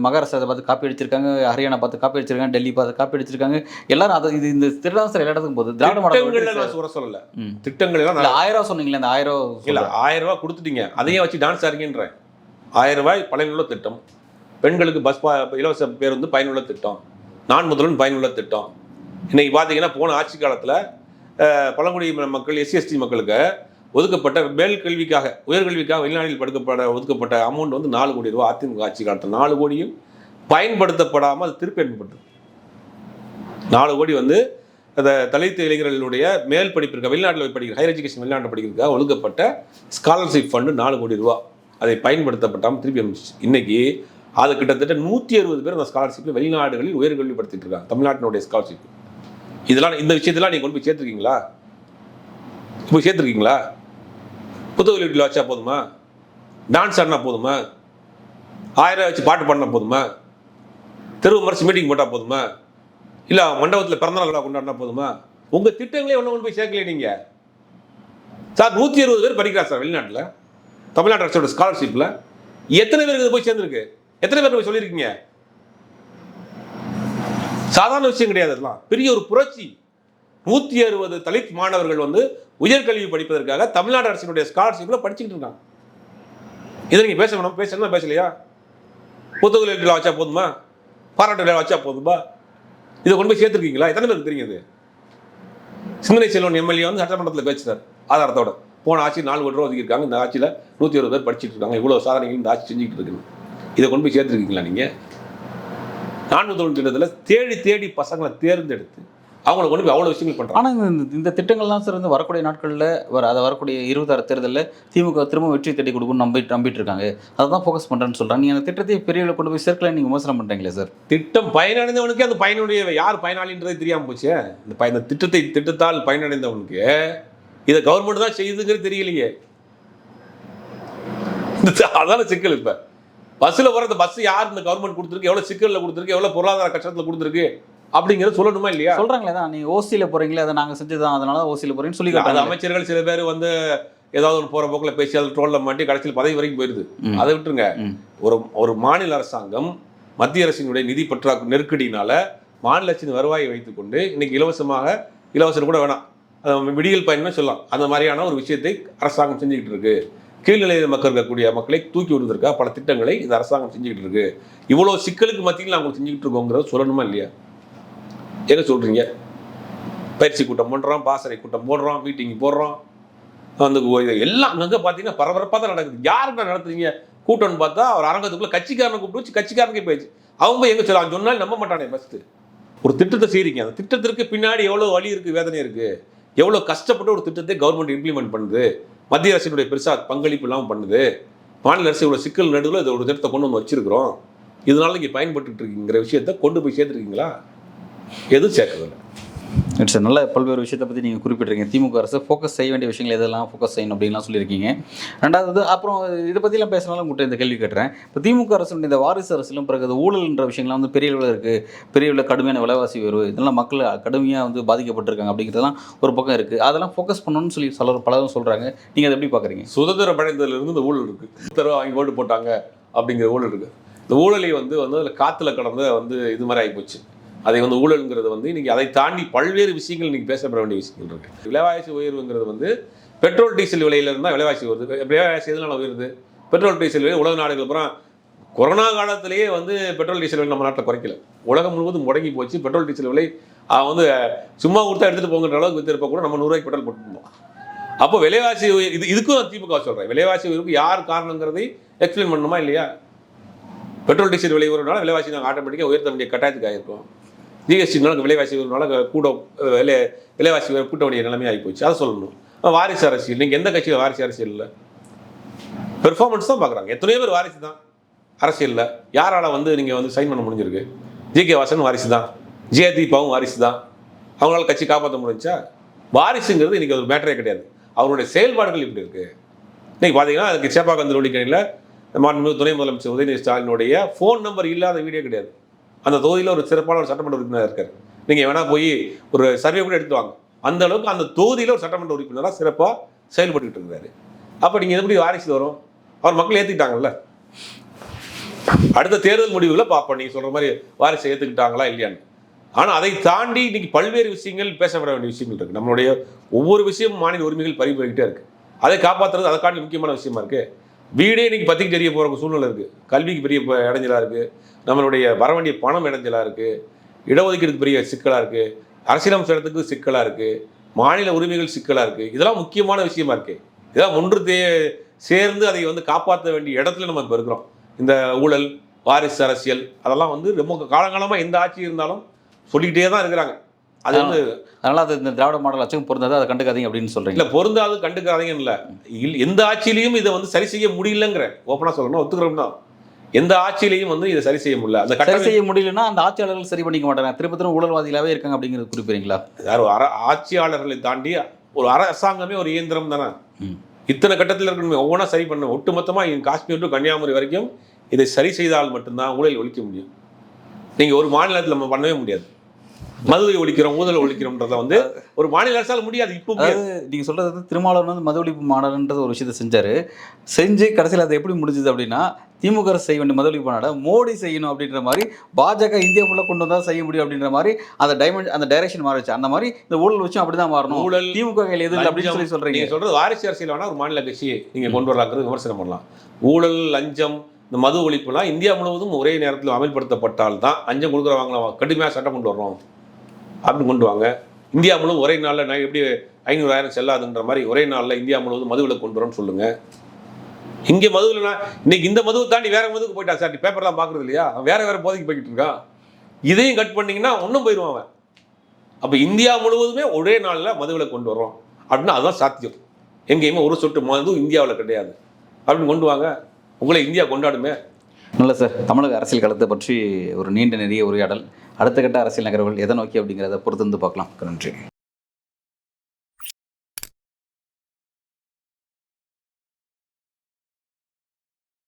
மகாராஷ்டிரா பார்த்து காப்பி அடிச்சிருக்காங்க, ஹரியானா பார்த்து காப்பி அடிச்சிருக்காங்க, டெல்லி பார்த்து காப்பி அடிச்சிருக்காங்க. எல்லாரும் அது இது இந்த திருடம் சார் எல்லா இடத்துக்கும் போகுது. திராவிட மாடல் நான் சொல்ல சொல்லல. திட்டங்கள் எல்லாம் 1000 ரூபா சொன்னீங்களே, அந்த 1000 இல்ல 1000 ரூபாய் கொடுத்துட்டீங்க, அதையே வச்சு டான்ஸ் ஆடுங்கன்றேன். 1000 ரூபாய் பயனுள்ள திட்டம், பெண்களுக்கு பஸ் இலவச பேருந்து பயனுள்ள திட்டம், நான் முதல்வன் பயனுள்ள திட்டம். இன்னைக்கு பார்த்தீங்கன்னா போன ஆட்சி காலத்தில் பழங்குடி மக்கள் SC/ST மக்களுக்கு ஒதுக்கப்பட்ட மேல் கல்விக்காக உயர்கல்விக்காக வெளிநாட்டில் ஒதுக்கப்பட்ட அமௌண்ட் வந்து 4 கோடி ரூபா. அதிமுக ஆட்சி காலத்தில் 4 கோடியும் பயன்படுத்தப்படாமல் அது திருப்பி அனுப்பப்பட்டது. 4 கோடி வந்து அந்த தலித் இளைஞர்களுடைய மேல் படிப்பிற்காக வெளிநாட்டில் படிக்கிற ஹையர் எஜுகேஷன் வெளிநாட்டில் படிக்கிறதுக்காக ஒதுக்கப்பட்ட ஸ்காலர்ஷிப் ஃபண்டு 4 கோடி ரூபா அதை பயன்படுத்தப்பட்டாமல் திருப்பி அனுப்பிச்சு. இன்னைக்கு அது கிட்டத்தட்ட 160 பேர் அந்த ஸ்காலர்ஷிப்பில் வெளிநாடுகளில் உயர்கல்வி படுத்திட்டு இருக்காங்க. தமிழ்நாட்டினுடைய ஸ்காலர்ஷிப் இதெல்லாம் இந்த விஷயத்தெல்லாம் நீங்கள் கொண்டு போய் சேர்த்துருக்கீங்களா? போய் சேர்த்துருக்கீங்களா? புத்தக வெளியீட்டில் வச்சா போதுமா? டான்ஸ் ஆடினா போதுமா? 1000 வச்சு பாட்டு பாடினா போதுமா? தெருவு மறைச்சு மீட்டிங் போட்டால் போதுமா? இல்லை மண்டபத்தில் பிறந்தநாள் விழா கொண்டாடினா போதுமா? உங்கள் திட்டங்களே ஒன்று கொண்டு போய் சேர்க்கல நீங்கள் சார். 160 பேர் படிக்கிறார் சார் வெளிநாட்டில், தமிழ்நாட்டு அரசோட ஸ்காலர்ஷிப்பில். எத்தனை பேருக்கு இது போய் சேர்ந்துருக்கு? எத்தனை பேர் போய் சொல்லியிருக்கீங்க? சாதாரண விஷயம் கிடையாது, அதெல்லாம் பெரிய ஒரு புரட்சி. 160 தலித் மாணவர்கள் வந்து உயர்கல்வி படிப்பதற்காக தமிழ்நாடு அரசினுடைய ஸ்காலர்ஷிப்பில் படிச்சுக்கிட்டு இருக்காங்க. இதை நீங்கள் பேசணும் பேசலையா? புத்தக வெளியீட்டில் வச்சா போதுமா? பாராட்டு விழா வச்சா போதுமா? இதை கொண்டு போய் சேர்த்துருக்கீங்களா? எத்தனை பேருக்கு தெரியுது? சிந்தனை செல்வன் எம்எல்ஏ வந்து சட்டமன்றத்தில் பேசுறாரு ஆதாரத்தோட. போன ஆட்சி 4 கோடி ரூபா ஒதுக்கியிருக்காங்க, இந்த ஆட்சியில் 160 பேர் படிச்சுட்டு இருக்காங்க, இவ்வளோ சாதனைகள் இந்த ஆட்சி செஞ்சுக்கிட்டு இருக்குன்னு. இதை கொண்டு போய் சேர்த்துருக்கீங்களா நீங்கள்? 4 திட்டத்தில் தேடி பசங்களை தேர்ந்தெடுத்து அவங்கள கொண்டு போய் அவ்வளோ விஷயங்கள் பண்ணுறாங்க. ஆனால் இந்த திட்டங்கள்லாம் சார் வந்து வரக்கூடிய நாட்களில் வரக்கூடிய 26 தேர்தலில் திமுக திரும்ப வெற்றி தேடி கொடுக்குன்னு நம்பிட்டு இருக்காங்க. அதை தான் ஃபோக்கஸ் பண்ணுறேன்னு சொல்கிறாங்க. நீங்கள் அந்த திட்டத்தை பெரிய கொண்டு போய் சேர்க்கல நீங்கள் விமர்சனம் பண்ணுறீங்களே சார். திட்டம் பயனடைந்தவனுக்கு அந்த பயனுடைய யார் பயனாளின்றதே தெரியாமல் போச்சு. இந்த திட்டத்தால் பயனடைந்தவனுக்கு இதை கவர்மெண்ட் தான் செய்யுதுங்கிறது தெரியலையே. அதான சிக்கல். இப்போ பஸ்ஸில் போகிற பஸ் யார் இந்த கவர்மெண்ட் கொடுத்துருக்கு, எவ்வளோ சிக்கலில் கொடுத்துருக்கு, எவ்வளோ பொருளாதார கஷ்டத்தில் கொடுத்துருக்கு அப்படிங்கிறத சொல்லணுமா இல்லையா? சொல்கிறாங்களே தான், நீங்கள் ஓசியில் போகிறீங்களே, அதை நாங்கள் செஞ்சு தான் அதனால ஓசியில் போகிறீங்கன்னு சொல்லி அது அமைச்சர்கள் சில பேர் வந்து ஏதாவது ஒரு போகிற போக்கில் பேசி அதில் ட்ரோலில் மாட்டி கடைசியில் பதவி வரைக்கும் போயிடுது. அதை விட்டுருங்க. ஒரு மாநில அரசாங்கம் மத்திய அரசினுடைய நிதி நெருக்கடினால மாநில அரசின் வருவாயை வைத்துக்கொண்டு இன்னைக்கு இலவசம் கூட வேணாம், விடியல் பயன்னு சொல்லலாம், அந்த மாதிரியான ஒரு விஷயத்தை அரசாங்கம் செஞ்சுக்கிட்டு இருக்கு. கீழ்நிலையில் மக்கள் இருக்கக்கூடிய மக்களை தூக்கி விடுவதற்காக பல திட்டங்களை இந்த அரசாங்கம் செஞ்சுக்கிட்டு இருக்கு. இவ்வளோ சிக்கலுக்கு மத்தியில் நாங்கள் செஞ்சுக்கிட்டு இருக்கோங்கிறத சொல்லணுமா இல்லையா? எங்க சொல்றீங்க? பயிற்சி கூட்டம் பண்ணுறோம், பாசறை கூட்டம் போடுறோம், மீட்டிங் போடுறோம், வந்து எல்லாம் அங்கே பார்த்தீங்கன்னா பரபரப்பாக தான் நடக்குது. யாருன்னா நடத்துறீங்க கூட்டம்னு பார்த்தா அவர் அரங்கத்துக்குள்ள கட்சிக்காரனை கூப்பிட்டு வச்சு கட்சிக்காரனுக்கே போயிடுச்சு. அவங்க போய் எங்கே சொல்ல அவன் சொன்னாலும் நம்ப மாட்டானே. ஃபஸ்ட்டு ஒரு திட்டத்தை செய்கிறீங்க, அந்த திட்டத்திற்கு பின்னாடி எவ்வளோ வலி இருக்குது, வேதனை இருக்குது, எவ்வளோ கஷ்டப்பட்டு ஒரு திட்டத்தை கவர்மெண்ட் இம்ப்ளிமெண்ட் பண்ணுது, மத்திய அரசினுடைய பெருசாக பங்களிப்பு இல்லாமல் பண்ணுது, மாநில அரசு இவ்வளோ சிக்கல் நடுவில் இதை ஒரு திட்டத்தை கொண்டு வந்து வச்சிருக்கிறோம், இதனால இங்கே பயன்பட்டு இருக்கீங்கிற விஷயத்தை கொண்டு போய் சேர்த்துருக்கீங்களா? எதுவும் சேர்க்கவில்லை. சார் நல்ல பல்வேறு விஷயத்தை பற்றி நீங்கள் குறிப்பிட்றீங்க. திமுக அரசு ஃபோக்கஸ் செய்ய வேண்டிய விஷயங்கள் எதெல்லாம் ஃபோக்கஸ் செய்யணும் அப்படின்லாம் சொல்லியிருக்கீங்க. ரெண்டாவது அப்புறம் இதை பற்றிலாம் பேசினாலும் உங்கள்கிட்ட இந்த கேள்வி கேட்டுறேன். இப்போ திமுக அரசு இந்த வாரிசு அரசிலும் பிறகு ஊழல்ன்ற விஷயங்கள்லாம் வந்து பெரிய அளவில் இருக்குது, பெரிய அளவில் கடுமையான விலைவாசி உயர்வு, இதெல்லாம் மக்கள் கடுமையாக வந்து பாதிக்கப்பட்டிருக்காங்க அப்படிங்கிறதெல்லாம் ஒரு பக்கம் இருக்குது. அதெல்லாம் ஃபோக்கஸ் பண்ணணும்னு சொல்லி பலரும் சொல்கிறாங்க. நீங்கள் அதை எப்படி பார்க்குறீங்க? சுதந்திரம் அடைந்ததுலேருந்து இந்த ஊழல் இருக்குது. உத்தரவு வாங்கி ஓட்டு போட்டாங்க அப்படிங்கிற ஊழல் இருக்குது. இந்த ஊழலை வந்து அதில் காற்றுல கடந்து இது மாதிரி ஆகிப்போச்சு. அதை ஊழல்ங்கிறது இன்னைக்கு அதை தாண்டி பல்வேறு விஷயங்கள் இன்னைக்கு பேசப்பட வேண்டிய விஷயங்கள் இருக்கு. விலைவாசி உயர்வுங்கிறது பெட்ரோல் டீசல் விலையில இருந்தால் விலைவாசி வருது. விலைவாசி எதனால உயருது? பெட்ரோல் டீசல் விலை உலக நாடுகள் அப்புறம் கொரோனா காலத்திலேயே பெட்ரோல் டீசல் விலை நம்ம நாட்டில் குறைக்கல. உலகம் முழுவதும் முடங்கி போச்சு. பெட்ரோல் டீசல் விலை சும்மா கொடுத்தா எடுத்துகிட்டு போங்கிற அளவுக்கு வித்திருப்ப கூட நம்ம 100 ரூபாய்க்கு பெட்ரோல் போட்டுருந்தோம். அப்போ விலைவாசி இதுக்கும் திமுக சொல்கிறேன், விலைவாசி உயர்வுக்கு யார் காரணங்கிறதை எக்ஸ்பிளைன் பண்ணணுமா இல்லையா? பெட்ரோல் டீசல் விலை உயர்வுனால விலைவாசி நாங்கள் ஆட்டோமேட்டிக்காக உயர்த்த வேண்டிய கட்டாயத்துக்கு ஆகிருக்கோம். ஜிஎஸ்டினால விலைவாசி உயர்வுனால விலைவாசி கூட்ட வேண்டிய நிலைமை ஆகி போச்சு. அதை சொல்லணும். வாரிசு அரசியல், நீங்கள் எந்த கட்சியில் வாரிசு அரசியல் இல்லை, பெர்ஃபார்மன்ஸ் தான் பார்க்குறாங்க. எத்தனையோ பேர் வாரிசு தான் அரசியலில். யாரால் நீங்கள் சைன் பண்ண முடிஞ்சிருக்கு? ஜி.கே. வாசன் வாரிசு தான், ஜெயதீபாவும் வாரிசு தான். அவங்களால கட்சி காப்பாற்ற முடிஞ்சா? வாரிசுங்கிறது இன்றைக்கி ஒரு மேட்டரே கிடையாது. அவருடைய செயல்பாடுகள் இப்படி இருக்குது. இன்னைக்கு பார்த்தீங்கன்னா அதுக்கு சேப்பாக்கந்தர் ஒளிக்கணியில் மாண்புமிகு துணை முதலமைச்சர் உதயநிதி ஸ்டாலினுடைய ஃபோன் நம்பர் இல்லாத வீடியோ கிடையாது. அந்த தொகுதியில் ஒரு சிறப்பான ஒரு சட்டமன்ற உறுப்பினர் இருக்கார். நீங்கள் வேணால் போய் ஒரு சர்வே கூட எடுத்து வாங்க. அந்த அளவுக்கு அந்த தொகுதியில் ஒரு சட்டமன்ற உறுப்பினராக சிறப்பாக செயல்பட்டுக்கிட்டு இருக்கிறாரு. அப்போ நீங்கள் எப்படி வாரிசு வரும்? அவர் மக்கள் ஏற்றுக்கிட்டாங்கல்ல. அடுத்த தேர்தல் முடிவுகளை பார்ப்போம் நீங்கள் சொல்கிற மாதிரி வாரிசை ஏற்றுக்கிட்டாங்களா இல்லையான்னு. ஆனால் அதை தாண்டி இன்னைக்கு பல்வேறு விஷயங்கள் பேசப்பட வேண்டிய விஷயங்கள் இருக்குது. நம்மளுடைய ஒவ்வொரு விஷயமும் மாநில உரிமைகள் பறி போய்கிட்டே இருக்குது. அதை காப்பாற்றுறது அதை காட்டி முக்கியமான விஷயமா இருக்குது. வீடே இன்னைக்கு பத்திக்கு தெரிய போகிற சூழ்நிலை இருக்குது. கல்விக்கு பெரிய இடைஞ்சலாக இருக்குது. நம்மளுடைய வர வேண்டிய பணம் இடைஞ்சலாக இருக்குது. இடஒதுக்கீடுக்கு பெரிய சிக்கலாக இருக்குது. அரசியலமைப்பு சட்டத்துக்கு சிக்கலாக இருக்குது. மாநில உரிமைகள் சிக்கலாக இருக்குது. இதெல்லாம் முக்கியமான விஷயமா இருக்குது. இதெல்லாம் ஒன்று சேர்ந்து அதை காப்பாற்ற வேண்டிய இடத்துல நம்ம இப்போ இருக்கிறோம். இந்த ஊழல், வாரிசு அரசியல் அதெல்லாம் ரொம்ப காலங்காலமாக எந்த ஆட்சி இருந்தாலும் சொல்லிக்கிட்டே தான் இருக்கிறாங்க. அது அதனால அது இந்த திராவிட மாடல் ஆட்சியும் பொருந்தாது, அதை கண்டுக்காதீங்க அப்படின்னு சொல்றீங்க. இல்லை, பொருந்தாது கண்டுக்காதீங்கன்னு இல்லை. எந்த ஆட்சியிலையும் இதை சரி செய்ய முடியலங்கிற ஓப்பனாக சொல்லணும், ஒத்துக்கிறோம்னா எந்த ஆட்சியிலையும் இதை சரி செய்ய முடியல. அந்த சரி செய்ய முடியலன்னா அந்த ஆட்சியாளர்கள் சரி பண்ணிக்க மாட்டாங்க, திருப்பத்திலும் ஊழல்வாதிகளாகவே இருக்காங்க அப்படிங்கிறது குறிப்பிடுறீங்களா? யார் ஆட்சியாளர்களை தாண்டி ஒரு அரசாங்கமே ஒரு இயந்திரம் தானே. இத்தனை கட்டத்தில் இருக்கணும், ஒவ்வொன்றா சரி பண்ண. ஒட்டுமொத்தமாக காஷ்மீர் டு கன்னியாகுமரி வரைக்கும் இதை சரி செய்தால் மட்டும்தான் ஊழல் ஒழிக்க முடியும். நீங்கள் ஒரு மாநிலத்தில் நம்ம பண்ணவே முடியாது. மதுவை ஒழிக்கிறோம், ஊழல் ஒழிக்கிறோம்ன்றத ஒரு மாநில அரசால் முடியாது. இப்போ நீங்கள் சொல்கிறது திருமாவளவன் மது ஒழிப்பு மாநாடுன்றது ஒரு விஷயத்தை செஞ்சு கடைசியில் அதை எப்படி முடிஞ்சது அப்படின்னா, திமுக அரசு செய்ய வேண்டிய மது ஒழிப்பு மாநாடை மோடி செய்யணும் அப்படின்ற மாதிரி, பாஜக இந்தியா ஃபுல்லாக கொண்டு வந்தால் செய்ய முடியும் அப்படின்ற மாதிரி அந்த டைரக்ஷன் மாறிச்சு. அந்த மாதிரி இந்த ஊழல் வச்சும் அப்படி தான் மாறணும். ஊழல் திமுக கையில் எது இல்லை அப்படின்னு சொல்கிறீங்க. நீங்கள் சொல்கிறது வாரிசு அரசியல் வேணால் ஒரு மாநில கட்சியை நீங்கள் கொண்டு வரலாங்கிறது விமர்சனம் பண்ணலாம். ஊழல், லஞ்சம், இந்த மது ஒழிப்புலாம் இந்தியா முழுவதும் ஒரே நேரத்தில் அமல்படுத்தப்பட்டால் தான் லஞ்சம் கொடுக்குறவங்கள கடுமையாக சட்டம் கொண்டு வர்றோம் அப்படின்னு கொண்டு வாங்க. இந்தியா முழுவதும் ஒரே நாளில் நான் எப்படி 500,000 செல்லாதுன்ற மாதிரி ஒரே நாளில் இந்தியா முழுவதும் மதுவில் கொண்டு வரோம்னு சொல்லுங்கள். இங்கே மதுவில்னா இன்னைக்கு இந்த மதுவை தாண்டி வேற மதுவுக்கு போயிட்டா சார், பேப்பர் தான் பார்க்குறது இல்லையா? வேற போதைக்கு போய்கிட்டு இருக்கான். இதையும் கட் பண்ணிங்கன்னா ஒன்றும் போயிடுவான் அவன். அப்போ இந்தியா முழுவதுமே ஒரே நாளில் மதுவில் கொண்டு வரோம் அப்படின்னா அதுதான் சாத்தியம். எங்கேயுமே ஒரு சொட்டு மது இந்தியாவில் கிடையாது அப்படின்னு கொண்டு வாங்க. உங்களை இந்தியா கொண்டாடுமே. நல்ல சார், தமிழக அரசியல் களத்தை பற்றி ஒரு நீண்ட நிறைய உரையாடல். அடுத்த கட்ட அரசியல் நகர்வுகள் எதை நோக்கி அப்படிங்கிறத பொறுத்து பார்க்கலாம். நன்றி.